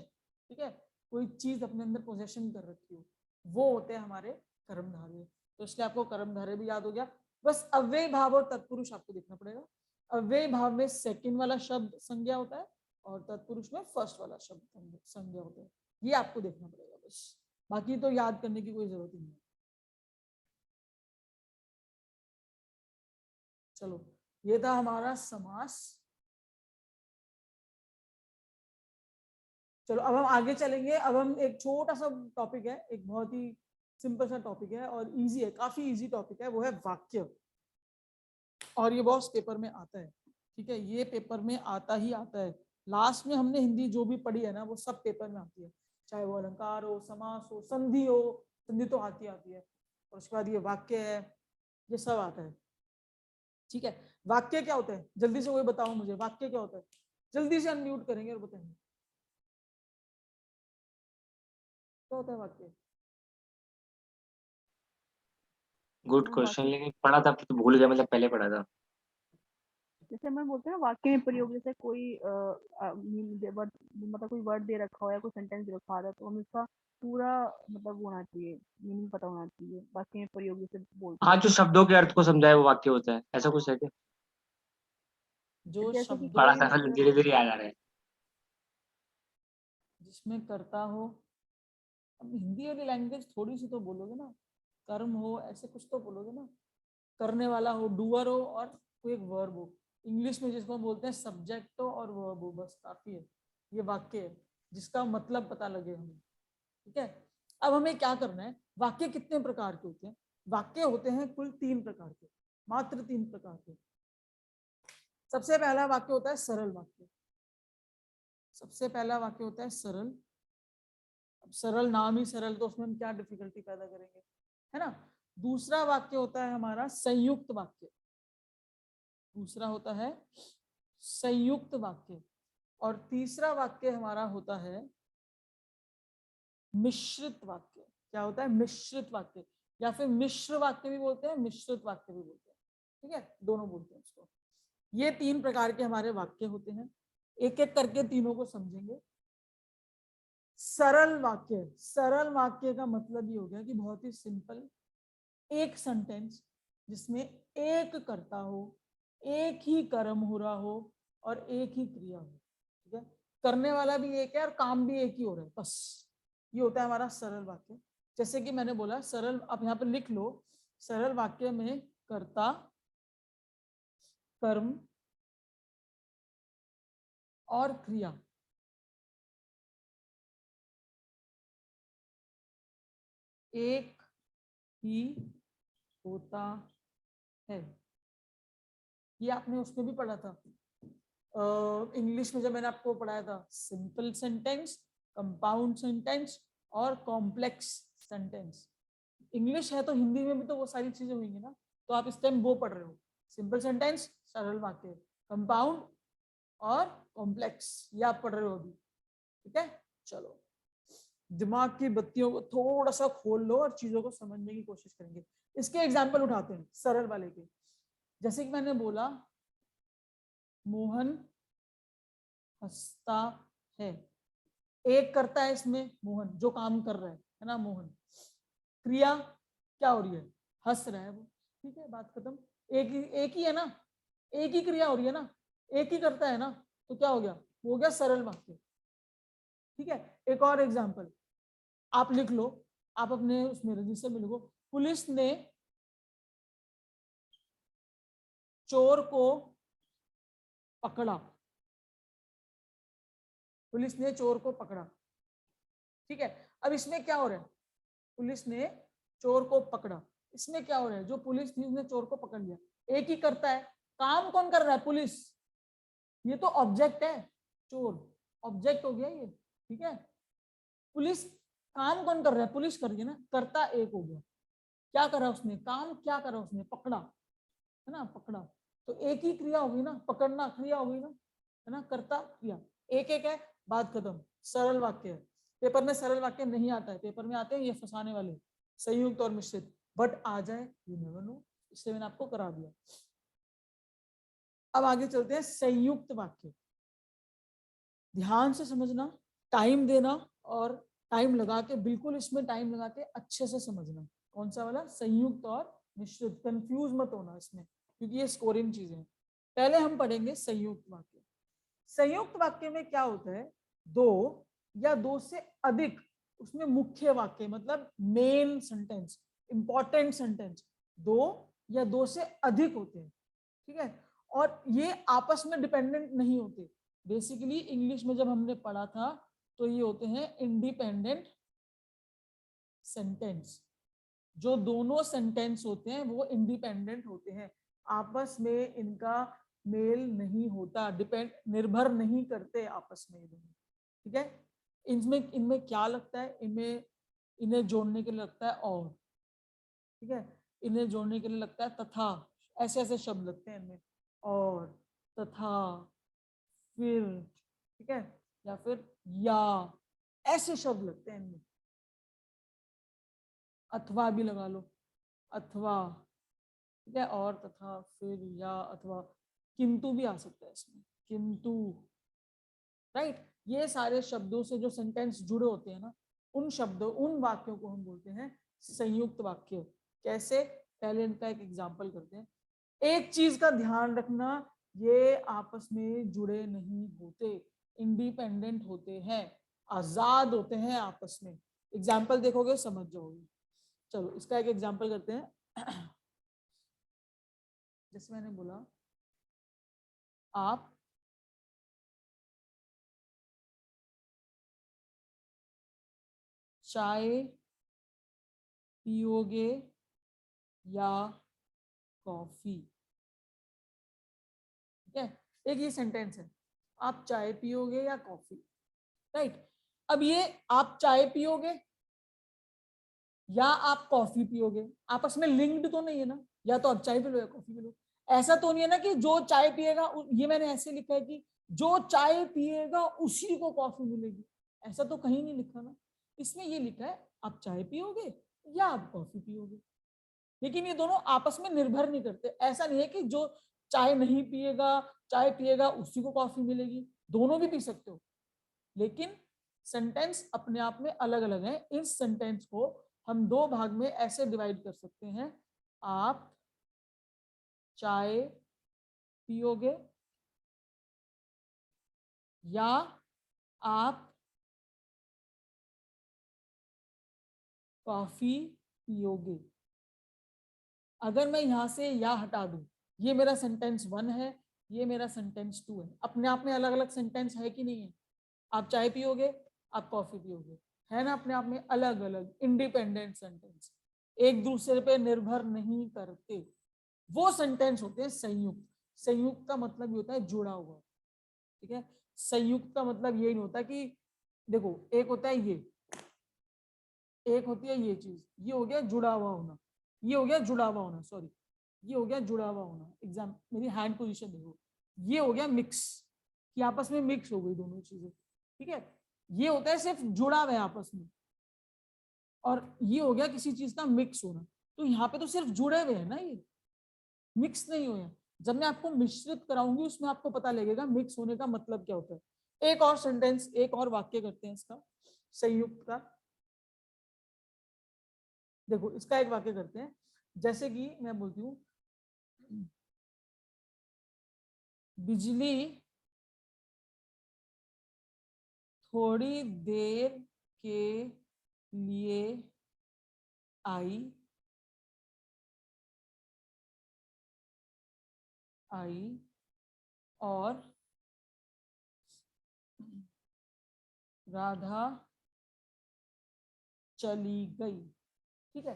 ठीक है, कोई चीज अपने अंदर पोजेशन कर रखी हो, वो होते हैं हमारे कर्मधारय। तो इसलिए आपको कर्मधारय भी याद हो गया। बस अव्यय भाव और तत्पुरुष आपको देखना पड़ेगा। अव्यय भाव में सेकंड वाला शब्द संज्ञा होता है, और तत्पुरुष में फर्स्ट वाला शब्द संज्ञा होता है, ये आपको देखना पड़ेगा बस, बाकी तो याद करने की कोई जरूरत ही नहीं है। चलो ये था हमारा समास। चलो अब हम आगे चलेंगे, अब हम एक छोटा सा टॉपिक है, एक बहुत ही सिंपल सा टॉपिक है और इजी है, काफी इजी टॉपिक है, वो है वाक्य। और ये बहुत पेपर में आता है, ठीक है, ये पेपर में आता ही आता है। लास्ट में हमने हिंदी जो भी पढ़ी है ना, वो सब पेपर में आती है, चाहे वो अलंकार हो, समास हो, संधि हो, संधि तो आती आती है। और उसके बाद ये वाक्य है, ये सब आता है, ठीक है। वाक्य क्या होता है, जल्दी से कोई बताओ मुझे, वाक्य क्या होता है, जल्दी से अनम्यूट करेंगे और बताएंगे क्या होता है वाक्य। गुड वो क्वेश्चन, वाक्य, लेकिन पढ़ा था तो भूल गया, मतलब पहले पढ़ा था। जैसे मैं बोलते हैं ना वाक्य में प्रयोग, जैसे कोई वर्ड, मतलब कोई वर्ड दे रखा हो या कोई सेंटेंस दे रखा है तो हमें उसका पूरा मतलब वो होना चाहिए, मीनिंग पता होना चाहिए। वाक्य में प्रयोग जैसे बोलते हाँ, हैं, जो शब्दों के अर्थ को समझाए वो वाक्य होता है, ऐसा कुछ है क्या? जो जैसे कि शब्दों पढ़ा कोई था, धीरे धीरे याद आ रहा है। जिसमें करता हो, अब हिंदी वाली लैंग्वेज थोड़ी सी तो बोलोगे ना, कर्म हो ऐसे कुछ तो बोलोगे ना, करने वाला हो, डूअर हो, और कोई एक वर्ब हो। इंग्लिश में जिसको हम बोलते हैं सब्जेक्ट हो और वर्ब हो, बस काफी है। ये वाक्य है जिसका मतलब पता लगे हमें, ठीक है। अब हमें क्या करना है, वाक्य कितने प्रकार के होते हैं? वाक्य होते हैं कुल 3 प्रकार के, मात्र 3 प्रकार के। सबसे पहला वाक्य होता है सरल वाक्य। सबसे पहला वाक्य होता है सरल। अब सरल नाम ही सरल, तो उसमें हम क्या डिफिकल्टी पैदा करेंगे, है ना। दूसरा वाक्य होता है हमारा संयुक्त वाक्य। दूसरा होता है संयुक्त वाक्य। और तीसरा वाक्य हमारा होता है मिश्रित वाक्य। क्या होता है? मिश्रित वाक्य, या फिर मिश्र वाक्य भी बोलते हैं, मिश्रित वाक्य भी बोलते हैं, ठीक है, दोनों बोलते हैं उसको। ये 3 प्रकार के हमारे वाक्य होते हैं। एक एक करके तीनों को समझेंगे। सरल वाक्य, सरल वाक्य का मतलब ये हो गया कि बहुत ही सिंपल एक सेंटेंस जिसमें एक कर्ता हो, एक ही कर्म हो रहा हो और एक ही क्रिया हो, ठीक है। करने वाला भी एक है और काम भी एक ही हो रहा है, बस ये होता है हमारा सरल वाक्य। जैसे कि मैंने बोला सरल, आप यहाँ पर लिख लो, सरल वाक्य में कर्ता, कर्म और क्रिया एक ही होता है। ये आपने उसमें भी पढ़ा था, इंग्लिश में जब मैंने आपको पढ़ाया था, सिंपल सेंटेंस, कंपाउंड सेंटेंस और कॉम्प्लेक्स सेंटेंस। इंग्लिश है तो हिंदी में भी तो वो सारी चीजें हुई ना, तो आप इस टाइम वो पढ़ रहे हो, सिंपल सेंटेंस, सरल वाक्य, कंपाउंड और कॉम्प्लेक्स, ये आप पढ़ रहे हो अभी, ठीक है। चलो, दिमाग की बत्तियों को थोड़ा सा खोल लो और चीजों को समझने की कोशिश करेंगे। इसके एग्जाम्पल उठाते हैं सरल वाले के। जैसे कि मैंने बोला मोहन हंसता है, एक करता है इसमें मोहन, जो काम कर रहा है ना मोहन। क्रिया क्या हो रही है? हंस रहा है वो, ठीक है, बात खत्म। एक ही है ना, एक ही क्रिया हो रही है ना, एक ही करता है ना, तो क्या हो गया? वो हो गया सरल वाक्य, ठीक है। एक और एग्जांपल आप लिख लो, आप अपने उसमें रजिस्टर में लिखो, पुलिस ने चोर को पकड़ा। पुलिस ने चोर को पकड़ा, ठीक है। अब इसमें क्या हो रहा है? पुलिस ने चोर को पकड़ा, इसमें क्या हो रहा है? जो पुलिस थी उसने चोर को पकड़ लिया, एक ही करता है। काम कौन कर रहा है? पुलिस। ये तो ऑब्जेक्ट है, चोर ऑब्जेक्ट हो गया ये, ठीक है। पुलिस, काम कौन कर रहा है? पुलिस कर रही है ना, करता एक हो गया। क्या करा उसने? काम क्या करा उसने? पकड़ा, है ना, पकड़ा। तो एक ही क्रिया होगी ना, पकड़ना क्रिया होगी ना, है ना, करता क्रिया, एक एक है, बात खत्म। सरल वाक्य है। पेपर में सरल वाक्य नहीं आता है, पेपर में आते हैं ये फंसाने वाले, संयुक्त और मिश्रित, बट आ जाए यू नेवर नो, इससे मैंने आपको करा दिया। अब आगे चलते हैं संयुक्त वाक्य। ध्यान से समझना, टाइम देना, और टाइम लगा के, बिल्कुल इसमें टाइम लगा के अच्छे से समझना। कौन सा वाला? संयुक्त और मिश्रित। कंफ्यूज मत होना इसमें, क्योंकि ये स्कोरिंग चीजें हैं। पहले हम पढ़ेंगे संयुक्त वाक्य। संयुक्त वाक्य में क्या होता है? दो या दो से अधिक, उसमें मुख्य वाक्य मतलब मेन सेंटेंस, इंपॉर्टेंट सेंटेंस, दो या दो से अधिक होते हैं, ठीक है। और ये आपस में डिपेंडेंट नहीं होते। बेसिकली इंग्लिश में जब हमने पढ़ा था तो ये होते हैं इंडिपेंडेंट सेंटेंस। जो दोनों सेंटेंस होते हैं वो इंडिपेंडेंट होते हैं, आपस में इनका मेल नहीं होता, डिपेंड, निर्भर नहीं करते आपस में, ठीक है। इनमें इनमें क्या लगता है? इनमें, इन्हें जोड़ने के लिए लगता है और, ठीक है, इन्हें जोड़ने के लिए लगता है तथा, ऐसे ऐसे शब्द लगते हैं इनमें, और, तथा, फिर, ठीक है, या फिर या, ऐसे शब्द लगते हैं इनमें। अथवा भी लगा लो, अथवा, ठीक है, और तथा, फिर, या, अथवा, किंतु भी आ सकता है इसमें, किंतु, राइट। ये सारे शब्दों से जो सेंटेंस जुड़े होते हैं ना, उन शब्दों, उन वाक्यों को हम बोलते हैं संयुक्त वाक्य। कैसे? पहले इनका एक एग्जांपल करते हैं। एक चीज का ध्यान रखना, ये आपस में जुड़े नहीं होते, इंडिपेंडेंट होते हैं, आजाद होते हैं आपस में। एग्जाम्पल देखोगे समझ जाओगे। चलो इसका एक एग्जाम्पल करते हैं। जैसे मैंने बोला, आप चाय पियोगे या कॉफी, ठीक है, एक ये सेंटेंस है, आप चाय पियोगे या कॉफी, राइट। अब ये आप चाय पियोगे या आप कॉफी पियोगे, आपस में लिंक्ड तो नहीं है ना, या तो आप चाय पी लो या कॉफी पी लो। ऐसा तो नहीं है ना कि जो चाय पिएगा, ये मैंने ऐसे लिखा है कि जो चाय पिएगा उसी को कॉफी मिलेगी, ऐसा तो कहीं नहीं लिखा ना। इसमें ये लिखा है आप चाय पियोगे या आप कॉफी पियोगे, लेकिन ये दोनों आपस में निर्भर नहीं करते। ऐसा नहीं है कि जो चाय नहीं पिएगा, चाय पिएगा उसी को कॉफी मिलेगी, दोनों भी पी सकते हो, लेकिन सेंटेंस अपने आप में अलग अलग है। इस सेंटेंस को हम दो भाग में ऐसे डिवाइड कर सकते हैं, आप चाय पियोगे या आप कॉफी पियोगे। अगर मैं यहां से या हटा दूं, ये मेरा सेंटेंस 1 है, ये मेरा सेंटेंस 2 है, अपने आप में अलग अलग सेंटेंस है कि नहीं है? आप चाय पियोगे, आप कॉफी पियोगे, है ना, अपने आप में अलग अलग इंडिपेंडेंट सेंटेंस, एक दूसरे पे निर्भर नहीं करते। वो सेंटेंस होते हैं संयुक्त। संयुक्त का मतलब ये होता है जुड़ा हुआ, ठीक है। संयुक्त का मतलब ये नहीं होता कि देखो, एक होता है ये, एक होती है ये चीज, ये हो गया जुड़ा हुआ होना, ये हो गया जुड़ा हुआ होना, सॉरी, ये हो गया जुड़ा हुआ होना। एग्जाम, मेरी हैंड पोजीशन देखो, ये हो गया मिक्स, कि आपस में मिक्स हो गई दोनों चीजें, ठीक है। ये होता है सिर्फ जुड़ा हुआ है आपस में, और ये हो गया किसी चीज का मिक्स होना। तो यहाँ पे तो सिर्फ जुड़े हुए हैं ना, ये मिक्स नहीं हुए हैं। जब मैं आपको मिश्रित कराऊंगी उसमें आपको पता लगेगा मिक्स होने का मतलब क्या होता है। एक और सेंटेंस, एक और वाक्य करते हैं इसका संयुक्त का। देखो इसका एक वाक्य करते हैं, जैसे कि मैं बोलती हूँ, बिजली थोड़ी देर के लिए आई, और राधा चली गई, ठीक है।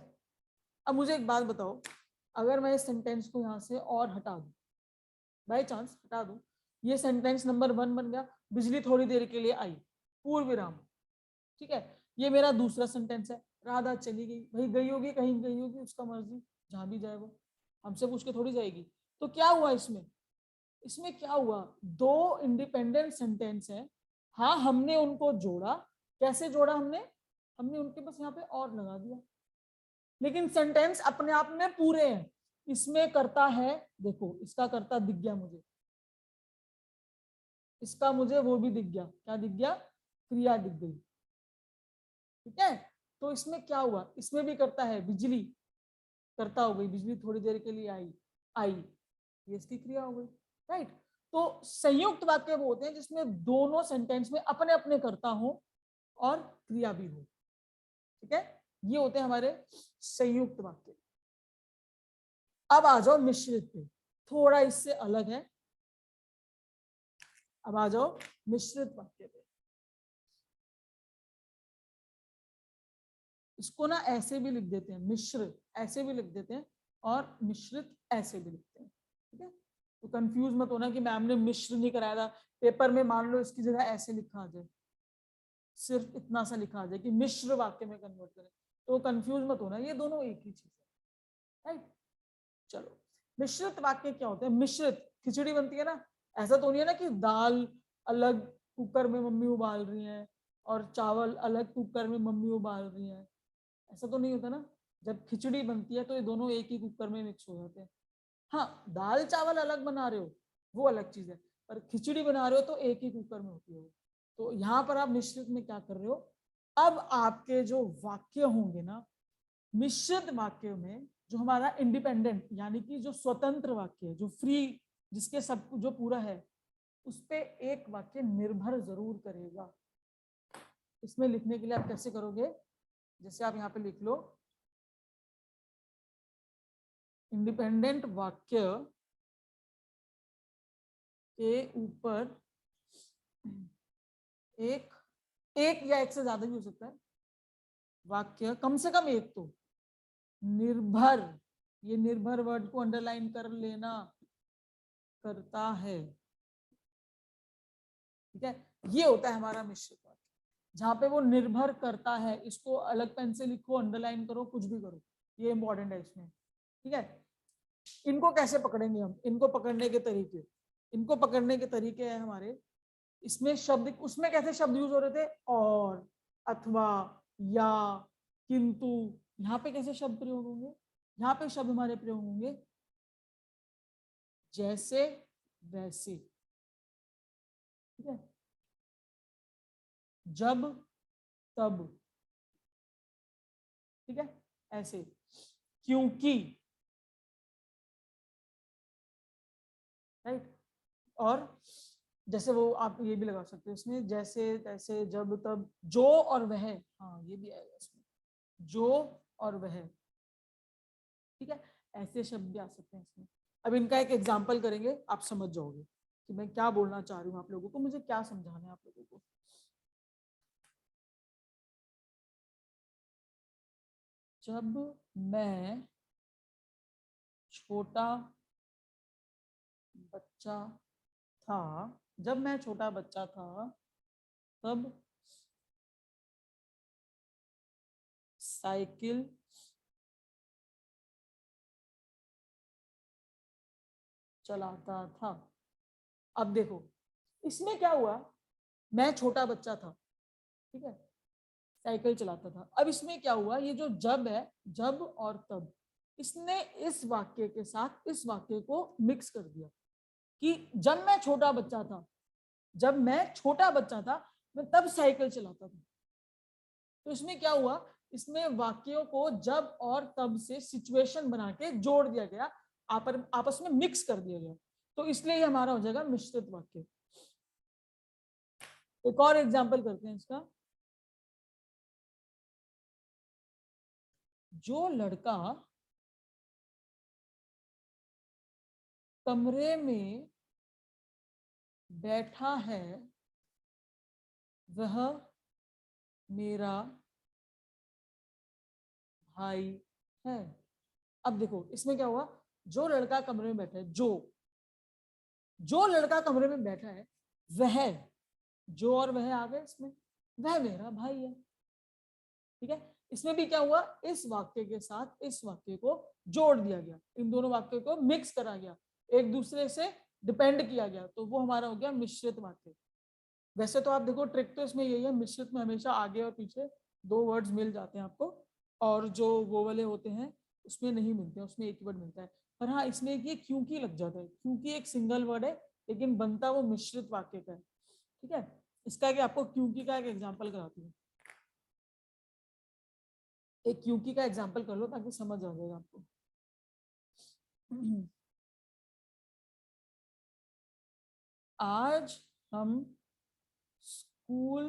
अब मुझे एक बात बताओ, अगर मैं इस सेंटेंस को यहां से और हटा दूं, बाय चांस हटा दूं, ये सेंटेंस नंबर 1 बन गया, बिजली थोड़ी देर के लिए आई, पूर्ण विराम, ठीक है। ये मेरा दूसरा सेंटेंस है, राधा चली गई, भाई गई होगी, कहीं गई होगी, उसका मर्जी, जहां भी जाए वो, हमसे पूछ के थोड़ी जाएगी। तो क्या हुआ इसमें, इसमें क्या हुआ, दो इंडिपेंडेंट सेंटेंस है, हाँ हमने उनको जोड़ा। कैसे जोड़ा हमने, हमने उनके बस यहाँ पे और लगा दिया, लेकिन सेंटेंस अपने आप में पूरे हैं। इसमें करता है, देखो इसका करता दिख गया मुझे, इसका मुझे वो भी दिख गया, क्या दिख गया, क्रिया दिख गई, ठीक है। तो इसमें क्या हुआ, इसमें भी करता है, बिजली करता हो गई, बिजली थोड़ी देर के लिए आई, ये इसकी क्रिया हो गई, राइट। तो संयुक्त वाक्य वो होते हैं जिसमें दोनों सेंटेंस में अपने अपने करता हो और क्रिया भी हो, ठीक है। ये होते हैं हमारे संयुक्त वाक्य। अब आ जाओ मिश्रित पे, थोड़ा इससे अलग है। अब आ जाओ मिश्रित वाक्य पे। इसको ना ऐसे भी लिख देते हैं, मिश्र ऐसे भी लिख देते हैं, और मिश्रित ऐसे भी लिखते हैं, ठीक है। तो कंफ्यूज मत होना कि मैम ने मिश्र नहीं कराया था, पेपर में मान लो इसकी जगह ऐसे लिखा आ जाए, सिर्फ इतना सा लिखा आ जाए कि मिश्र वाक्य में कन्वर्ट करें, तो कंफ्यूज मत होना, ये दोनों एक ही चीज है, राइट। चलो मिश्रित वाक्य क्या होते हैं, मिश्रित खिचड़ी बनती है ना, ऐसा तो नहीं है ना कि दाल अलग कुकर में मम्मी उबाल रही हैं और चावल अलग कुकर में मम्मी उबाल रही हैं, ऐसा तो नहीं होता ना। जब खिचड़ी बनती है तो ये दोनों एक ही कुकर में मिक्स हो जाते हैं। हाँ, दाल चावल अलग बना रहे हो वो अलग चीज है, पर खिचड़ी बना रहे हो तो एक ही कुकर में होती है वो। तो यहाँ पर आप मिश्रित में क्या कर रहे हो, अब आपके जो वाक्य होंगे ना, मिश्रित वाक्य में जो हमारा इंडिपेंडेंट यानी कि जो स्वतंत्र वाक्य है, जो फ्री, जिसके सब जो पूरा है, उस पे एक वाक्य निर्भर जरूर करेगा। इसमें लिखने के लिए आप कैसे करोगे, जैसे आप यहाँ पे लिख लो, इंडिपेंडेंट वाक्य के ऊपर एक या एक से ज्यादा भी हो सकता है वाक्य, कम से कम एक तो निर्भर, ये निर्भर वर्ड को अंडरलाइन कर लेना, करता है। ठीक है, ये होता है हमारा मिश्रित वाक्य, जहां पे वो निर्भर करता है। इसको अलग पेन से लिखो, अंडरलाइन करो, कुछ भी करो, ये इंपॉर्टेंट है इसमें। ठीक है, इनको कैसे पकड़ेंगे हम, इनको पकड़ने के तरीके, इनको पकड़ने के तरीके हैं हमारे, इसमें शब्द, उसमें कैसे शब्द यूज हो रहे थे, और, अथवा, या, किंतु, यहाँ पे कैसे शब्द प्रयोग होंगे, यहाँ पे शब्द हमारे प्रयोग होंगे जैसे वैसे। ठीक है, जब तब, ठीक है, ऐसे, क्योंकि, राइट, और जैसे वो आप ये भी लगा सकते हो इसमें, जैसे तैसे, जब तब, जो और वह, हाँ ये भी आएगा इसमें, जो और वह। ठीक है, ऐसे शब्द भी आ सकते हैं इसमें। अब इनका एक एग्जाम्पल करेंगे, आप समझ जाओगे कि मैं क्या बोलना चाह रही हूँ आप लोगों को, मुझे क्या समझाना है आप लोगों को। जब मैं छोटा बच्चा था, जब मैं छोटा बच्चा था तब साइकिल चलाता था। अब देखो इसमें क्या हुआ, मैं छोटा बच्चा था, ठीक है, साइकिल चलाता था। अब इसमें क्या हुआ, ये जो जब है, जब और तब, इसने इस वाक्य के साथ इस वाक्य को मिक्स कर दिया कि जब मैं छोटा बच्चा था, जब मैं छोटा बच्चा था मैं तब साइकिल चलाता था। तो इसमें क्या हुआ, इसमें वाक्यों को जब और तब से सिचुएशन बना के जोड़ दिया गया, आपस में मिक्स कर दिया गया, तो इसलिए हमारा हो जाएगा मिश्रित वाक्य। एक और एग्जांपल करते हैं इसका, जो लड़का कमरे में बैठा है वह मेरा भाई है। अब देखो इसमें क्या हुआ, जो लड़का कमरे में बैठा है, जो लड़का कमरे में बैठा है वह, जो और वह आ गए इसमें, वह मेरा भाई है। ठीक है, इसमें भी क्या हुआ, इस वाक्य के साथ इस वाक्य को जोड़ दिया गया, इन दोनों वाक्यों को मिक्स करा गया, एक दूसरे से डिपेंड किया गया, तो वो हमारा हो गया मिश्रित वाक्य। वैसे तो आप देखो ट्रिक तो इसमें यही है, मिश्रित में हमेशा आगे और पीछे दो वर्ड्स मिल जाते हैं आपको, और जो वो वाले होते हैं उसमें नहीं मिलते हैं, उसमें एक वर्ड मिलता है। पर हाँ, इसमें एक ये क्योंकि लग जाता है, क्योंकि एक सिंगल वर्ड है लेकिन बनता वो मिश्रित वाक्य का है। ठीक है, इसका कि आपको क्योंकि का एक एग्जाम्पल कराती हूँ, एक क्योंकि का एग्जाम्पल कर लो ताकि समझ आ जाएगा आपको। आज हम स्कूल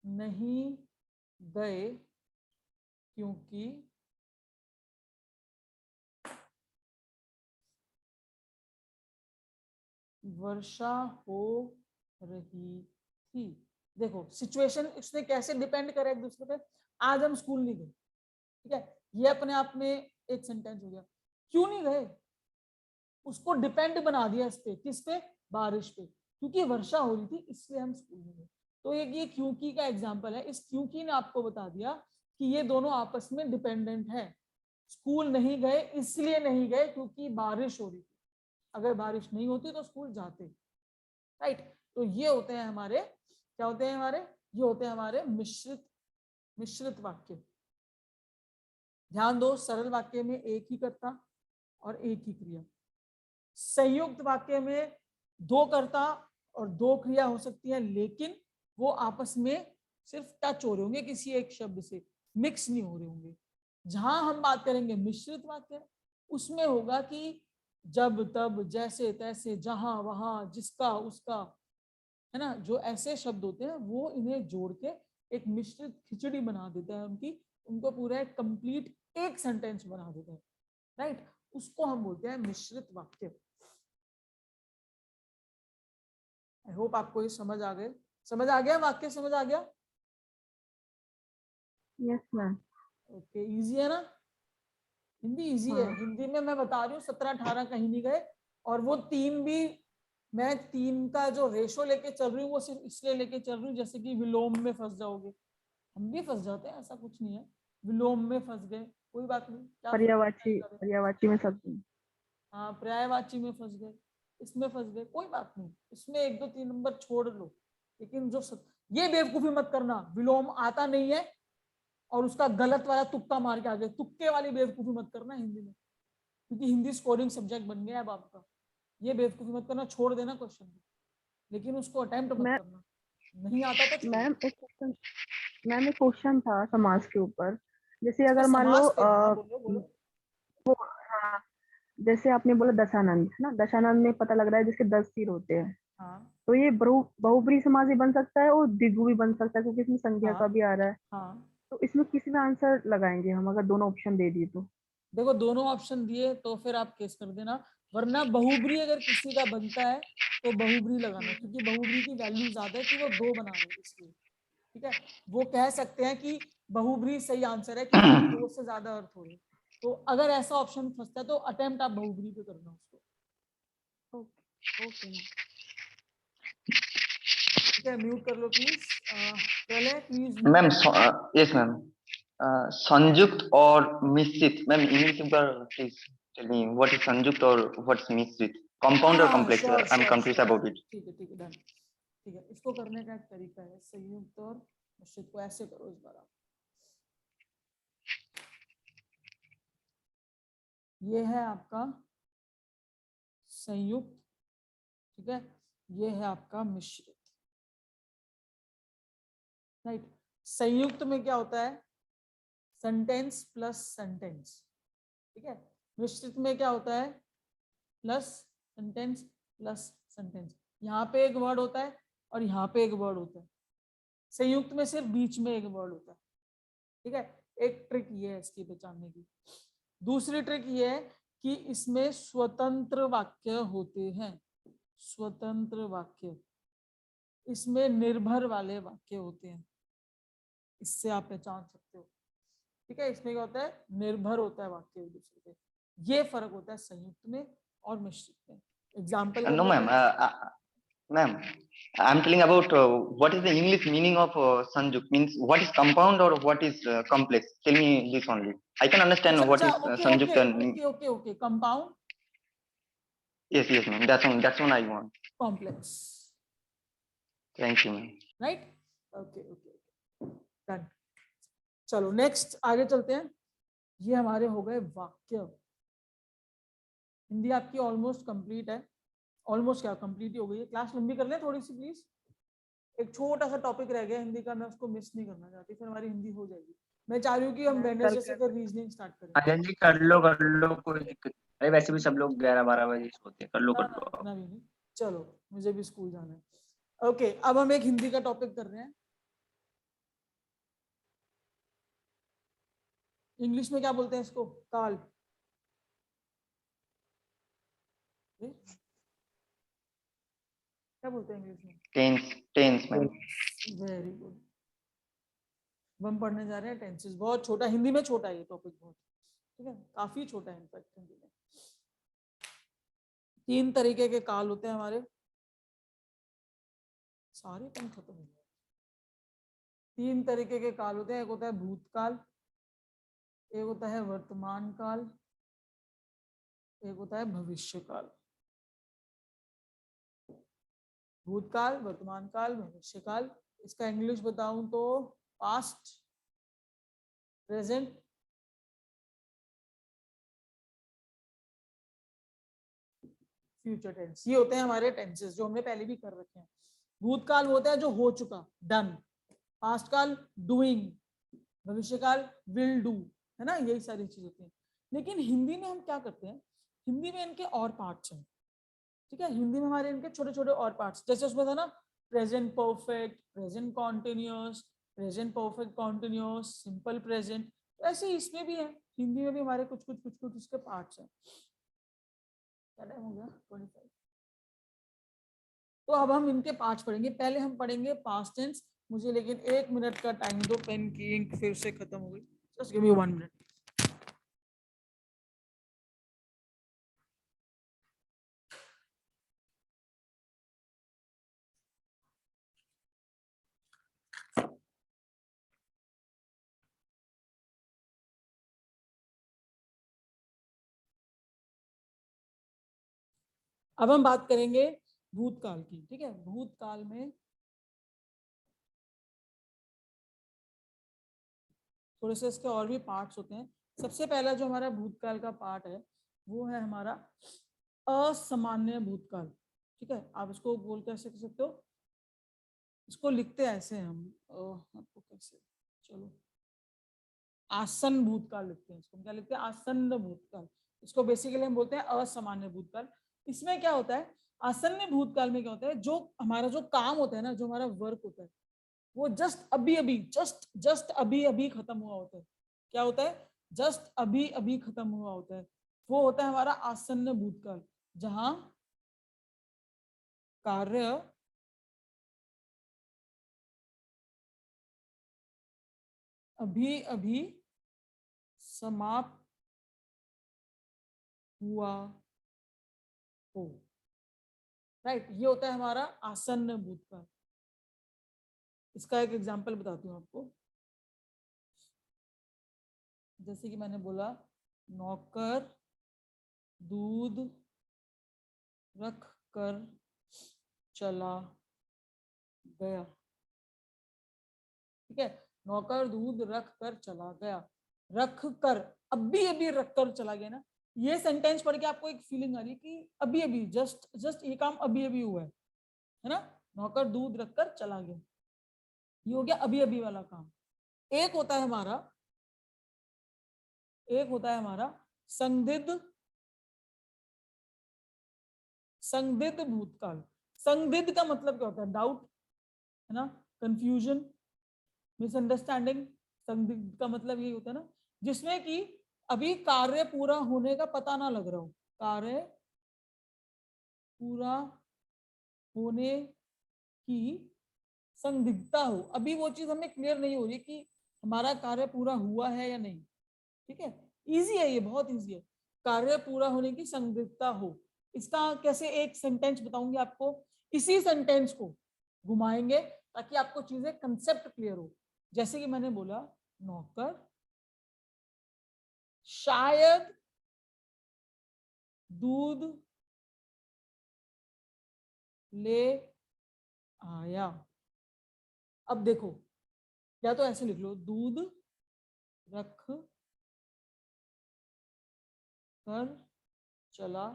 नहीं गए क्योंकि वर्षा हो रही थी। देखो सिचुएशन इसने कैसे डिपेंड करे एक दूसरे पे, आज हम स्कूल नहीं गए, ठीक है, ये अपने आप में एक सेंटेंस हो गया। क्यों नहीं गए, उसको डिपेंड बना दिया इस पे, किस पे, बारिश पे, क्योंकि वर्षा हो रही थी इसलिए हम स्कूल नहीं गए। तो एक ये क्योंकि का एग्जाम्पल है, इस क्योंकि ने आपको बता दिया कि ये दोनों आपस में डिपेंडेंट है। स्कूल नहीं गए इसलिए नहीं गए क्योंकि बारिश हो रही थी, अगर बारिश नहीं होती तो स्कूल जाते, राइट। तो ये होते हैं हमारे, क्या होते हैं हमारे, ये होते हैं हमारे मिश्रित वाक्य। ध्यान दो, सरल वाक्य में एक ही कर्ता और एक ही क्रिया। संयुक्त वाक्य में दो कर्ता और दो क्रिया हो सकती है, लेकिन वो आपस में सिर्फ टच हो रहे होंगे, किसी एक शब्द से मिक्स नहीं हो रहे होंगे। जहां हम बात करेंगे मिश्रित वाक्य, उसमें होगा कि जब तब जैसे तैसे जहां वहां जिसका उसका, है ना, जो ऐसे शब्द होते हैं वो इन्हें जोड़ के एक मिश्रित खिचड़ी बना देता है उनकी, उनको पूरा एक कंप्लीट एक सेंटेंस बना देता है, राइट। उसको हम बोलते हैं मिश्रित वाक्य। आई होप आपको ये समझ आ गए, समझ आ गया, वाक्य समझ आ गया। Yes ma'am. ओके, इजी है ना, हिंदी इजी है। हाँ। हिंदी में मैं बता रही हूँ 17-18 कहीं नहीं गए, और वो तीन भी मैं तीन का जो रेशो लेके चल रही हूँ वो सिर्फ इसलिए लेके चल रही हूँ जैसे कि विलोम में फंस जाओगे, हम भी फंस जाते हैं, ऐसा कुछ नहीं है, विलोम में फंस गए कोई बात नहीं, क्या फर्क पर्यायवाची पड़ता है। पर्यायवाची में सब। हाँ, पर्यायवाची में फंस गए, इसमें फंस गए, कोई बात नहीं, इसमें 1 2 3 नंबर छोड़ लो। लेकिन ये बेवकूफी मत करना, विलोम आता नहीं है और उसका गलत वाला तुक्का मार के आ गए, तुक्के वाली बेवकूफी मत करना हिंदी में, क्योंकि हिंदी स्कोरिंग सब्जेक्ट बन गया है अब आपका। ये बेवकूफी मत करना, छोड़ देना क्वेश्चन, लेकिन उसको अटेम्प्ट मत मैं करना, नहीं आता तो छोड़। मैम एक क्वेश्चन था समाज के ऊपर। जैसे इस पे अगर मान लो समास पे, हाँ बोलो बोलो। हाँ, जैसे आपने बोला दशानंद है ना, दशानंद में पता लग रहा है जिसके 10 सिर होते हैं, हाँ तो ये बहुब्रीहि समास भी बन सकता है और द्विगु भी बन सकता है, क्योंकि इसमें संज्ञा हाँ का भी आ रहा है। हाँ, तो इसमें किसी में आंसर लगाएंगे हम, अगर दोनों ऑप्शन दे दिए तो? देखो दोनों ऑप्शन दिए तो फिर आप केस कर देना, वरना बहुब्री अगर किसी का बनता है तो बहुब्री लगाना, क्योंकि बहुब्री की वैल्यू ज्यादा है कि वो दो बना रहे हैं इसलिए, ठीक है। वो कह सकते हैं कि बहुब्री सही आंसर है क्योंकि दो से ज्यादा अर्थ हो रहे हैं। तो अगर ऐसा ऑप्शन फंसता है तो अटेम्प्ट आप बहुब्री पे करना उसको। Okay okay. ठीक है, म्यूट कर लो please, Pralay please ma'am mute. Yes ma'am, संयुक्त और मिश्रित, मैम इंग्लिश पर please tell me what is संयुक्त और व्हाट इज मिश्रित, हाँ कंपाउंड और हाँ, complex, sure I am sure confuse sure, about it. ठीक है डन, ठीक है। इसको करने का एक तरीका है, संयुक्त और मिश्रित को ऐसे करो इस बार आप, ये है आपका संयुक्त, ठीक है, ये है आपका मिश्रित, राइट। संयुक्त में क्या होता है, सेंटेंस प्लस सेंटेंस, ठीक है। मिश्रित में क्या होता है, प्लस सेंटेंस प्लस सेंटेंस, यहाँ पे एक वर्ड होता है और यहाँ पे एक वर्ड होता है। संयुक्त में सिर्फ बीच में एक वर्ड होता है, ठीक है। एक ट्रिक ये है इसकी पहचानने की। दूसरी ट्रिक ये है कि इसमें स्वतंत्र वाक्य होते हैं, स्वतंत्र वाक्य, इसमें निर्भर वाले वाक्य होते हैं, इससे आप पहचान सकते हो, ठीक है। इसमें क्या होता है, निर्भर होता है वाक्य एक दूसरे पे, ये फर्क होता है संयुक्त में और मिश्रित में। एग्जाम्पल कर नो लेते मैम, हैं। Ma'am I am telling about what is the English meaning of संयुक्त, मींस व्हाट इज कंपाउंड और what is complex, tell me this only, I can understand अच्छा व्हाट अच्छा, इज ओके संयुक्त okay and okay okay okay, compound yes ma'am, that's one I want, complex, thank you ma'am. Right, okay okay done. चलो next आगे चलते हैं। ये हमारे हो गए वाक्य। हिंदी आपकी ऑलमोस्ट कंप्लीट है, ऑलमोस्ट क्या कंप्लीट ही हो गई है। क्लास लंबी कर लें थोड़ी सी प्लीज, एक छोटा सा टॉपिक रह गया हिंदी का, मैं उसको मिस नहीं करना चाहती, फिर हमारी हिंदी हो जाएगी। मैं चाह रही हूँ कि हम मैम कल वेडनेसडे से कर फिर रीजनिंग स्टार्ट करें। हाँ जी, कर लो, कोई दिक्कत नहीं। अरे वैसे भी सब लोग 11-12 बजे सोते हैं, कर लो ना कर ना लो। इतना भी नहीं, चलो मुझे भी स्कूल जाना है। ओके, अब हम एक हिंदी का टॉपिक कर रहे हैं। इंग्लिश में क्या बोलते हैं इसको, काल, क्या बोलते हैं इंग्लिश में, टेंस मैम। Very good. हम पढ़ने जा रहे हैं टेंसेस, बहुत छोटा, हिंदी में छोटा है ये टॉपिक बहुत, ठीक है, काफी छोटा है इनफैक्ट हिंदी में। 3 तरीके के काल होते हैं हमारे, सारे पेन खत्म हो गए। 3 तरीके के काल होते हैं, एक होता है भूतकाल, एक होता है वर्तमान काल, एक होता है भविष्य काल। भूतकाल, वर्तमान काल, भविष्य काल। इसका इंग्लिश बताऊं तो पास्ट, प्रेजेंट, फ्यूचर टेंस। ये होते हैं हमारे टेंसेस जो हमने पहले भी कर रखे हैं। भूतकाल होता है जो हो चुका, डन। पास्ट काल डूइंग, भविष्य काल विल डू, है ना, यही सारी चीज होती है। लेकिन हिंदी में हम क्या करते हैं, हिंदी में इनके और पार्ट्स हैं, ठीक है। हिंदी में हमारे इनके छोटे छोटे और पार्ट्स, जैसे उसमें था ना present perfect, present continuous, present perfect continuous, simple present, ऐसे ही इसमें भी है। हिंदी में भी हमारे कुछ इसके पार्ट्स हैं। क्या टाइम हो गया? 25। तो अब हम इनके पार्ट्स पढ़ेंगे। पहले हम पढ़ेंगे पास्ट टेंस। मुझे लेकिन 1 मिनट का टाइम दो, पेन की इंक फिर से खत्म हो गई। Just give me 1 minute. अब हम बात करेंगे भूतकाल की, ठीक है। भूतकाल में थोड़े से इसके और भी पार्ट्स होते हैं। सबसे पहला जो हमारा भूतकाल का पार्ट है वो है हमारा असामान्य भूतकाल, ठीक है। आप इसको बोल कैसे कर सकते हो, इसको लिखते हैं ऐसे हम, आपको कैसे, चलो आसन भूतकाल लिखते हैं इसको। क्या लिखते हैं? आसन्न भूतकाल। इसको बेसिकली हम बोलते हैं असामान्य भूतकाल। इसमें क्या होता है, आसन्न भूतकाल में क्या होता है, जो हमारा जो काम होता है ना, जो हमारा वर्क होता है, वो जस्ट अभी अभी खत्म हुआ होता है। क्या होता है? जस्ट अभी अभी खत्म हुआ होता है। वो होता है हमारा आसन्न भूतकाल, जहां कार्य अभी अभी समाप्त हुआ हो, राइट। ये होता है हमारा आसन्न भूतकाल। इसका एक एग्जांपल बताती हूँ आपको। जैसे कि मैंने बोला, नौकर दूध रख कर चला गया, ठीक है। नौकर दूध रख कर चला गया, रख कर, अभी अभी रख कर चला गया ना। ये सेंटेंस पढ़ के आपको एक फीलिंग आ रही है कि अभी अभी जस्ट ये काम अभी अभी हुआ है ना। नौकर दूध रख कर चला गया, ये हो गया अभी अभी वाला काम। एक होता है हमारा संदिग्ध भूतकाल। संदिग्ध का मतलब क्या होता है? डाउट, है ना, कंफ्यूजन, मिसअंडरस्टैंडिंग। संदिग्ध का मतलब यही होता है ना, जिसमें कि अभी कार्य पूरा होने का पता ना लग रहा हो, कार्य पूरा होने की संदिग्धता हो। अभी वो चीज हमें क्लियर नहीं हो रही कि हमारा कार्य पूरा हुआ है या नहीं, ठीक है। इजी है, ये बहुत इजी है। कार्य पूरा होने की संदिग्धता हो, इसका कैसे एक सेंटेंस बताऊंगी आपको। इसी सेंटेंस को घुमाएंगे ताकि आपको चीजें कंसेप्ट क्लियर हो। जैसे कि मैंने बोला, नौकर शायद दूध ले आया। अब देखो, या तो ऐसे लिख लो, दूध रख कर चला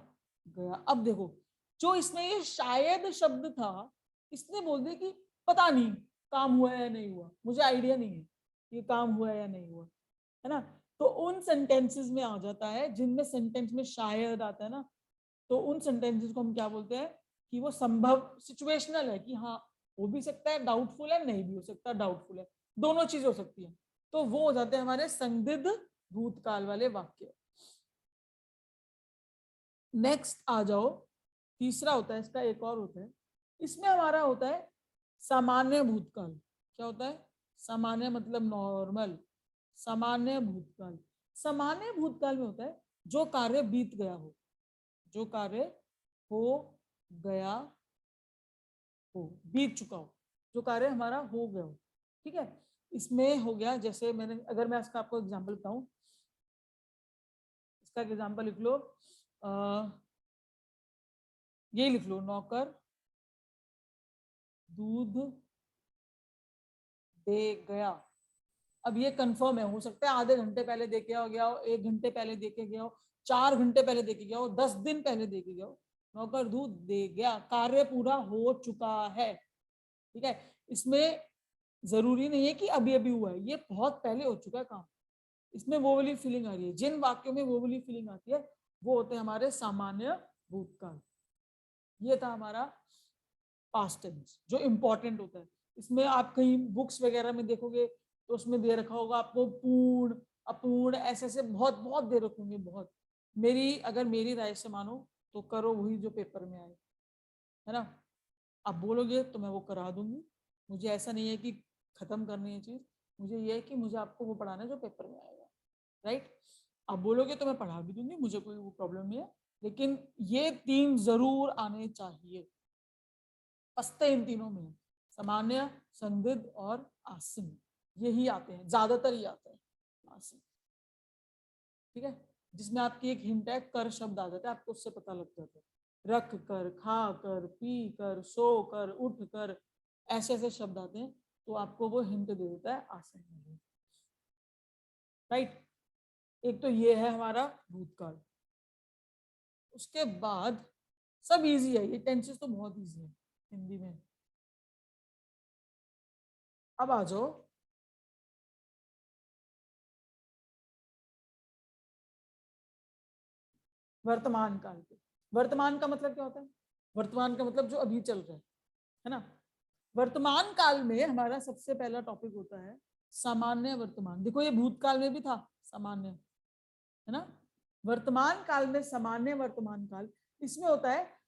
गया। अब देखो, जो इसमें ये शायद शब्द था, इसने बोल दिया कि पता नहीं काम हुआ है या नहीं हुआ, मुझे आइडिया नहीं है ये काम हुआ है या नहीं हुआ, है ना। तो उन सेंटेंसेस में आ जाता है जिनमें सेंटेंस में शायद आता है ना, तो उन सेंटेंसेस को हम क्या बोलते हैं कि वो संभव, सिचुएशनल है, कि हाँ हो भी सकता है, डाउटफुल है, नहीं भी हो सकता, डाउटफुल है, दोनों चीजें हो सकती है। तो वो हो जाते हैं हमारे संदिग्ध भूतकाल वाले वाक्य। नेक्स्ट आ जाओ, तीसरा होता है इसका, एक और होता है, इसमें हमारा होता है सामान्य भूतकाल। क्या होता है? सामान्य मतलब नॉर्मल, सामान्य भूतकाल। सामान्य भूतकाल में होता है जो कार्य बीत गया हो, जो कार्य हो गया हो, बीत चुका हो, जो कार्य हमारा हो गया हो, ठीक है। इसमें हो गया, जैसे मैंने, अगर मैं इसका आपको एग्जांपल बताऊं, इसका एग्जांपल लिख लो, ये लिख लो, नौकर दूध दे गया। अब ये कंफर्म है, हो सकता है आधे घंटे पहले दे के गया हो, 1 घंटे पहले दे के गया हो, 4 घंटे पहले दे के गया हो, 10 दिन पहले दे के गया हो, नौकर दूध दे गया, कार्य पूरा हो चुका है। ठीक है, इसमें जरूरी नहीं है कि अभी अभी हुआ है, ये बहुत पहले हो चुका है काम। इसमें वो वाली फीलिंग आ रही है, जिन वाक्यों में वो वाली फीलिंग आती है वो होते हैं हमारे सामान्य भूतकाल। ये था हमारा पास्ट टेंस जो इंपॉर्टेंट होता है। इसमें आप कहीं बुक्स वगैरह में देखोगे तो उसमें दे रखा होगा आपको पूर्ण, अपूर्ण, ऐसे ऐसे बहुत बहुत दे रखेंगे, बहुत। अगर मेरी राय से मानो तो करो वही जो पेपर में आए, है ना। आप बोलोगे तो मैं वो करा दूंगी, मुझे ऐसा नहीं है कि खत्म करनी है चीज, मुझे ये है कि मुझे आपको वो पढ़ाना है जो पेपर में आएगा, राइट। आप बोलोगे तो मैं पढ़ा भी दूंगी, मुझे कोई वो प्रॉब्लम नहीं है, लेकिन ये 3 जरूर आने चाहिए। पस्ते इन तीनों में है, सामान्य, संदिग्ध और आसन, यही आते हैं, ज्यादातर ही आते हैं आसन। ठीक है, जिसमें आपकी एक हिंट है, कर शब्द आ जाता है, आपको उससे पता लग जाता है। रख कर, खा कर, पी कर, सो कर, उठ कर, ऐसे ऐसे शब्द आते हैं, तो आपको वो हिंट दे देता है आसन में, राइट। एक तो ये है हमारा भूतकाल। उसके बाद सब इजी है, ये टेंसेस तो बहुत इजी है हिंदी में। अब आ जाओ वर्तमान काल पे। वर्तमान का मतलब क्या होता है? वर्तमान का मतलब जो अभी चल रहा है ना। वर्तमान काल में हमारा सबसे पहला टॉपिक होता है सामान्य वर्तमान। देखो ये भूतकाल में भी था सामान्य, है ना। वर्तमान काल में सामान्य वर्तमान काल, इसमें होता है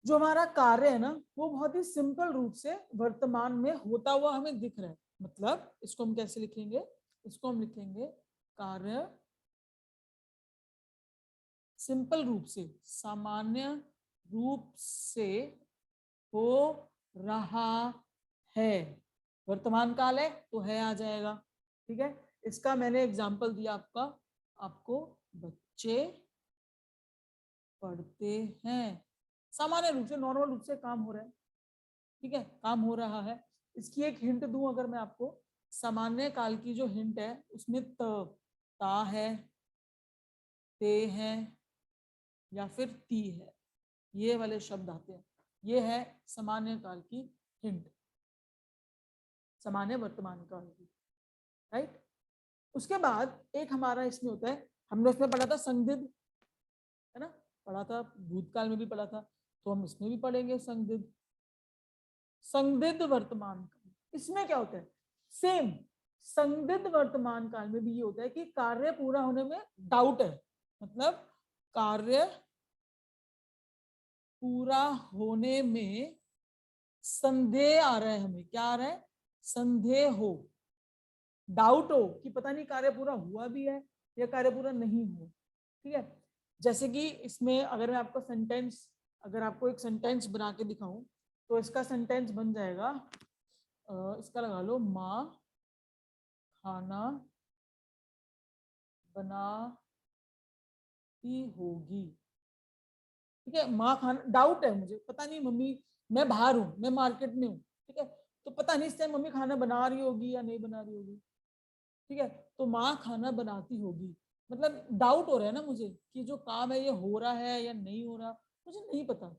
जो हमारा कार्य है ना वो बहुत ही सिंपल रूप से वर्तमान में होता हुआ हमें दिख रहा है। मतलब इसको हम कैसे लिखेंगे? इसको हम लिखेंगे कार्य सिंपल रूप से, सामान्य रूप से हो रहा है। वर्तमान काल है तो है आ जाएगा। ठीक है, इसका मैंने एग्जांपल दिया आपको बच्चे पढ़ते हैं, सामान्य रूप से, नॉर्मल रूप से काम हो रहा है। ठीक है, काम हो रहा है। इसकी एक हिंट दूं अगर मैं आपको, सामान्य काल की जो हिंट है उसमें ता है, ते है या फिर ती है, ये वाले शब्द आते हैं। ये है सामान्य काल की हिंट, सामान्य वर्तमान काल की, राइट। उसके बाद एक हमारा इसमें होता है, हमने उसमें पढ़ा था संदिग्ध, है ना, पढ़ा था, भूतकाल में भी पढ़ा था, तो हम इसमें भी पढ़ेंगे संदिग्ध। संदिग्ध वर्तमान काल, इसमें क्या होता है? सेम संदिग्ध वर्तमान काल में भी ये होता है कि कार्य पूरा होने में डाउट है। मतलब कार्य पूरा होने में संदेह आ रहा है, हमें क्या आ रहा है? संदेह हो, डाउट हो कि पता नहीं कार्य पूरा हुआ भी है या कार्य पूरा नहीं हुआ। ठीक है, जैसे कि इसमें अगर मैं आपको अगर आपको एक सेंटेंस बना के दिखाऊं तो इसका सेंटेंस बन जाएगा, इसका लगा लो, माँ खाना बनाती होगी। ठीक है, माँ खाना, डाउट है मुझे, पता नहीं मम्मी, मैं बाहर हूँ, मैं मार्केट में हूँ, ठीक है, तो पता नहीं इस टाइम मम्मी खाना बना रही होगी या नहीं बना रही होगी। ठीक है, तो माँ खाना बनाती होगी, मतलब डाउट हो रहा है ना मुझे कि जो काम है ये हो रहा है या नहीं हो रहा, मुझे नहीं पता।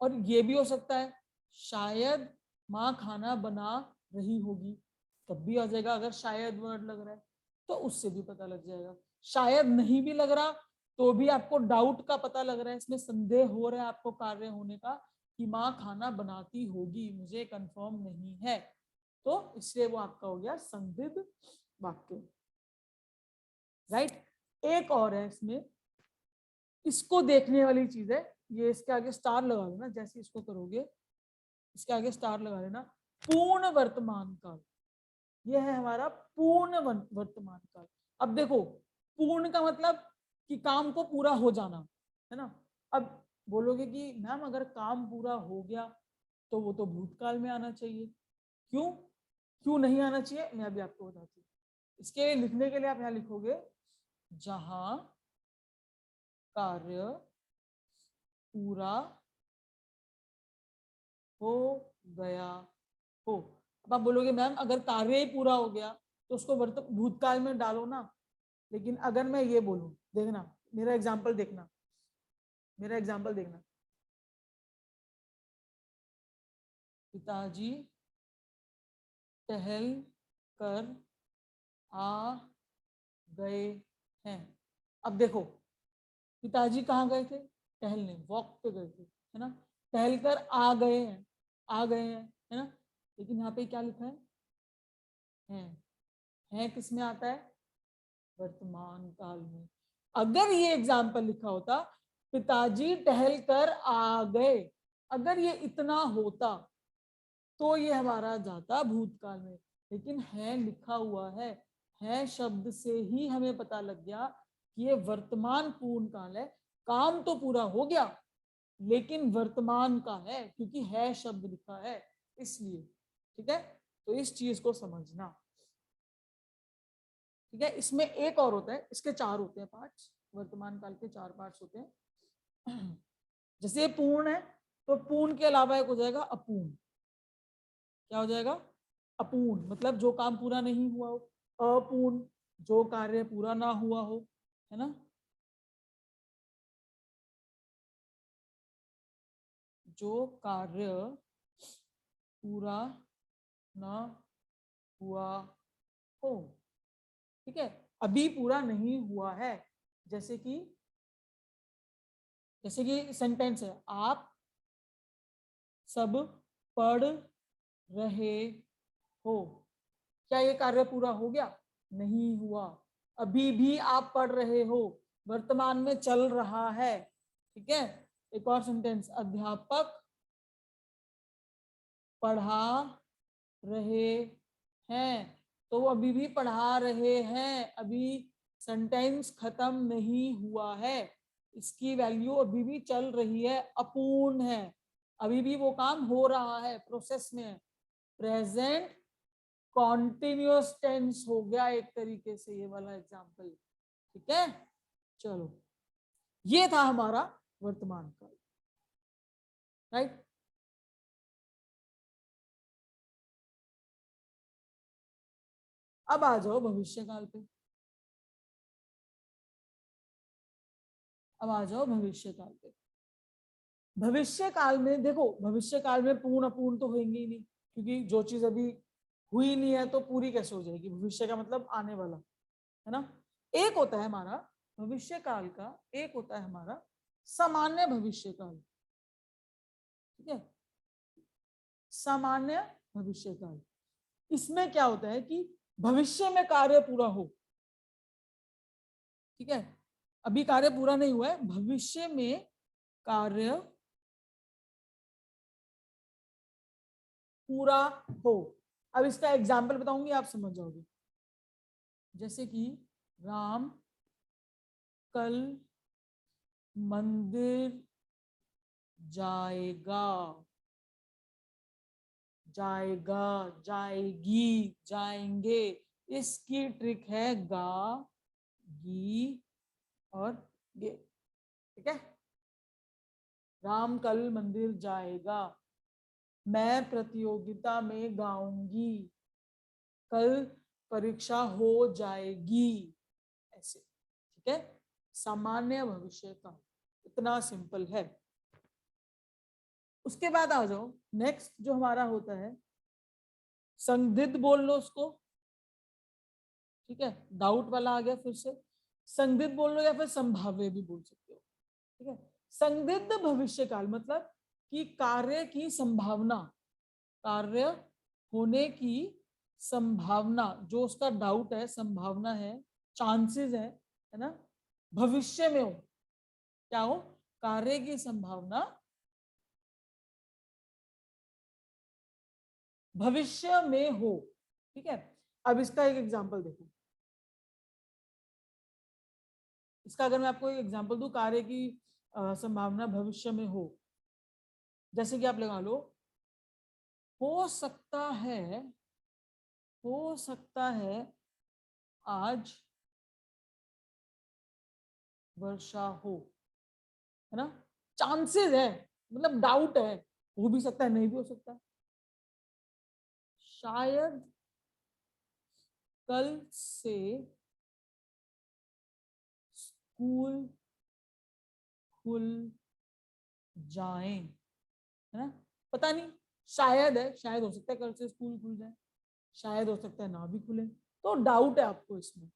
और ये भी हो सकता है शायद माँ खाना बना रही होगी, तब भी आ जाएगा अगर शायद वर्ड लग रहा है तो उससे भी पता लग जाएगा। शायद नहीं भी लग रहा तो भी आपको डाउट का पता लग रहा है, इसमें संदेह हो रहा है आपको कार्य होने का कि माँ खाना बनाती होगी, मुझे कंफर्म नहीं है, तो इसलिए वो आपका हो गया संदिग्ध वाक्य, राइट। एक और है इसमें, इसको देखने वाली चीज है, ये इसके आगे स्टार लगा लेना, जैसे इसको करोगे इसके आगे स्टार लगा लेना, पूर्ण वर्तमान काल। यह है हमारा पूर्ण वर्तमान काल। अब देखो, पूर्ण का मतलब कि काम को पूरा हो जाना, है ना। अब बोलोगे कि मैम अगर काम पूरा हो गया तो वो तो भूतकाल में आना चाहिए, क्यों क्यों नहीं आना चाहिए, मैं अभी आपको बताती हूँ। इसके लिए लिखने के लिए आप यहाँ लिखोगे जहां कार्य पूरा हो गया हो। अब आप बोलोगे मैम अगर कार्य ही पूरा हो गया तो उसको भूतकाल में डालो ना, लेकिन अगर मैं ये बोलूं, देखना मेरा एग्जांपल देखना, पिताजी टहल कर आ गए हैं। अब देखो, पिताजी कहाँ गए थे? टहलने, वॉक पे गए थे, है ना। टहल कर आ गए हैं, आ गए हैं, है ना। लेकिन यहाँ पे क्या लिखा है किस में आता है? वर्तमान काल में। अगर ये एग्जाम्पल लिखा होता पिताजी टहल कर आ गए, अगर ये इतना होता तो ये हमारा जाता भूतकाल में। लेकिन है लिखा हुआ है शब्द से ही हमें पता लग गया कि ये वर्तमान पूर्ण काल है। काम तो पूरा हो गया लेकिन वर्तमान का है, क्योंकि है शब्द लिखा है इसलिए। ठीक है, तो इस चीज को समझना। ठीक है, इसमें एक और होता है, इसके 4 होते हैं पार्ट्स, वर्तमान काल के 4 पार्ट्स होते हैं। जैसे ये पूर्ण है तो पूर्ण के अलावा एक हो जाएगा अपूर्ण। क्या हो जाएगा? अपूर्ण, मतलब जो काम पूरा नहीं हुआ हो। अपूर्ण, जो कार्य पूरा ना हुआ हो, है ना। जो कार्य पूरा ना हुआ हो। ठीक है, अभी पूरा नहीं हुआ है। जैसे कि सेंटेंस है, आप सब पढ़ रहे हो। क्या ये कार्य पूरा हो गया? नहीं हुआ। अभी भी आप पढ़ रहे हो, वर्तमान में चल रहा है। ठीक है, एक और सेंटेंस, अध्यापक पढ़ा रहे हैं, तो वो अभी भी पढ़ा रहे हैं, अभी सेंटेंस खत्म नहीं हुआ है, इसकी वैल्यू अभी भी चल रही है, अपूर्ण है, अभी भी वो काम हो रहा है, प्रोसेस में है। प्रेजेंट कॉन्टिन्यूअस टेंस हो गया एक तरीके से ये वाला एग्जाम्पल। ठीक है, चलो, ये था हमारा वर्तमान काल। राइट, अब आ जाओ भविष्य काल पे। अब आ जाओ भविष्य काल पे। भविष्य काल में देखो, भविष्य काल में पूर्ण अपूर्ण तो होंगे ही नहीं, क्योंकि जो चीज अभी हुई नहीं है तो पूरी कैसे हो जाएगी? भविष्य का मतलब आने वाला, है ना। एक होता है हमारा भविष्य काल का, एक होता है हमारा सामान्य भविष्य काल। ठीक है, सामान्य भविष्य काल, इसमें क्या होता है कि भविष्य में कार्य पूरा हो। ठीक है, अभी कार्य पूरा नहीं हुआ है, भविष्य में कार्य पूरा हो। अब इसका एग्जाम्पल बताऊंगी, आप समझ जाओगे। जैसे कि राम कल मंदिर जाएगा, जाएगा, जाएगी, जाएंगे, इसकी ट्रिक है गा, गी और गे। ठीक है, राम कल मंदिर जाएगा, मैं प्रतियोगिता में गाऊंगी, कल परीक्षा हो जाएगी, ऐसे। ठीक है, सामान्य भविष्य का, इतना सिंपल है। उसके बाद आ जाओ, नेक्स्ट जो हमारा होता है संदिग्ध, बोल लो उसको। ठीक है, डाउट वाला आ गया फिर से, संदिग्ध बोल लो या फिर संभाव्य भी बोल सकते हो। ठीक है, संदिग्ध भविष्य काल मतलब कि कार्य की संभावना, कार्य होने की संभावना, जो उसका डाउट है, संभावना है, चांसेस है ना, भविष्य में हो। क्या हो? कार्य की संभावना भविष्य में हो। ठीक है, अब इसका एक एग्जांपल देखो। इसका अगर मैं आपको एक एग्जांपल दूं, कार्य की संभावना भविष्य में हो, जैसे कि आप लगा लो, हो सकता है, हो सकता है आज वर्षा हो, है ना। चांसेस है, मतलब डाउट है, हो भी सकता है, नहीं भी हो सकता है। शायद कल से स्कूल खुल जाए, है ना, पता नहीं, शायद है, शायद हो सकता है कल से स्कूल खुल जाए, शायद हो सकता है ना भी खुले, तो डाउट है आपको इसमें,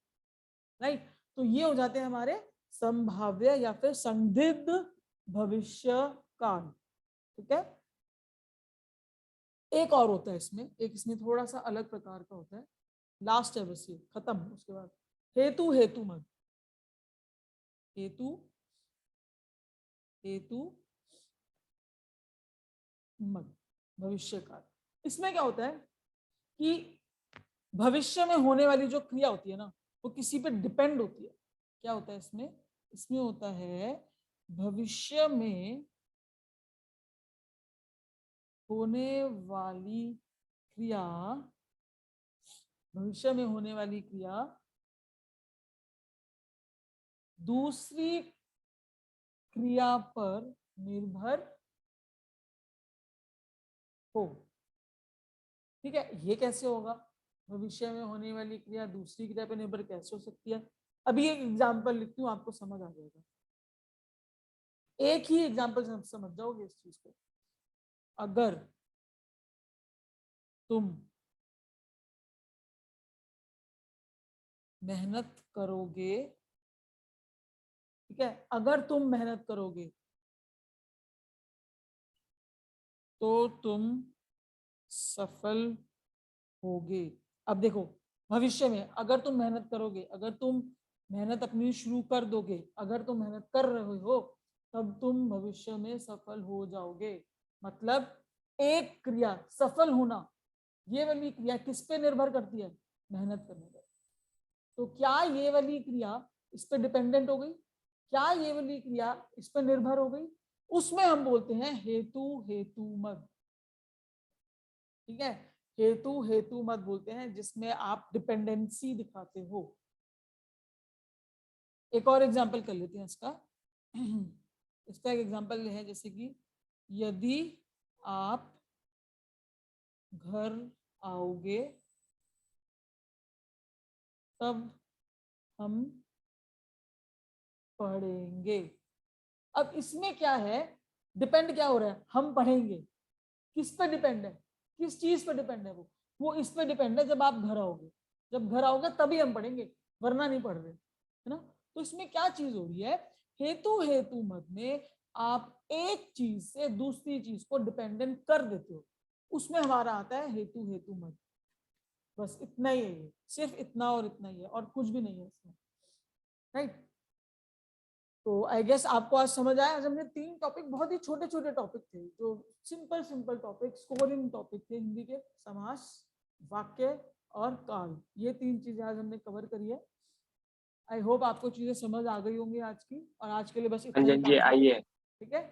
राइट। तो ये हो जाते हैं हमारे संभाव्य या फिर संदिग्ध भविष्य काल, ठीक है। एक और होता है इसमें, एक इसमें थोड़ा सा अलग प्रकार का होता है, लास्ट है बस ये खत्म, उसके बाद हेतु हेतु मत, हेतु हेतु मत भविष्य काल। इसमें क्या होता है कि भविष्य में होने वाली जो क्रिया होती है ना, वो किसी पे डिपेंड होती है। क्या होता है इसमें, इसमें होता है भविष्य में होने वाली क्रिया, भविष्य में होने वाली क्रिया दूसरी क्रिया पर निर्भर हो, ठीक है। ये कैसे होगा, भविष्य में होने वाली क्रिया दूसरी क्रिया पर निर्भर कैसे हो सकती है। अभी एक एग्जांपल लिखती हूँ, आपको समझ आ जाएगा, एक ही एग्जांपल से समझ जाओगे इस चीज को। अगर तुम मेहनत करोगे, ठीक है, अगर तुम मेहनत करोगे तो तुम सफल होगे। अब देखो, भविष्य में अगर तुम मेहनत करोगे, अगर तुम मेहनत अपनी शुरू कर दोगे, अगर तुम मेहनत कर रहे हो तब तुम भविष्य में सफल हो जाओगे। मतलब एक क्रिया सफल होना, ये वाली क्रिया किस पे निर्भर करती है, मेहनत करने पर। तो क्या ये वाली क्रिया इस पे डिपेंडेंट हो गई, क्या ये वाली क्रिया इस पे निर्भर हो गई, उसमें हम बोलते हैं हेतु हेतु मत, ठीक है। हेतु हेतु मत बोलते हैं जिसमें आप डिपेंडेंसी दिखाते हो। एक और एग्जांपल कर लेते हैं इसका। इसका एक एग्जांपल है जैसे कि यदि आप घर आओगे तब हम पढ़ेंगे। अब इसमें क्या है, डिपेंड क्या हो रहा है, हम पढ़ेंगे, किस पे डिपेंड है, किस चीज पे डिपेंड है, वो इस पे डिपेंड है जब आप घर आओगे, जब घर आओगे तभी हम पढ़ेंगे, वरना नहीं पढ़ रहे, है ना। तो इसमें क्या चीज हो रही है, हेतु हेतु मत में आप एक चीज से दूसरी चीज को डिपेंडेंट कर देते हो, उसमें हमारा आता है हेतु हेतु मत। बस इतना ही है, ये सिर्फ इतना और इतना ही है, और कुछ भी नहीं है इसमें, राइट। तो आई गेस आपको आज समझ आया। आज हमने 3 टॉपिक, बहुत ही छोटे छोटे टॉपिक थे, जो simple simple topic, scoring topic थे हिंदी के, समास, वाक्य और काल, ये 3 चीजें आज हमने कवर करी है। आई होप आपको चीजें समझ आ गई होंगी आज की, और आज के लिए बस हाँ इतना जी, ही हाँ जी, काफी है, आइए। ठीक है।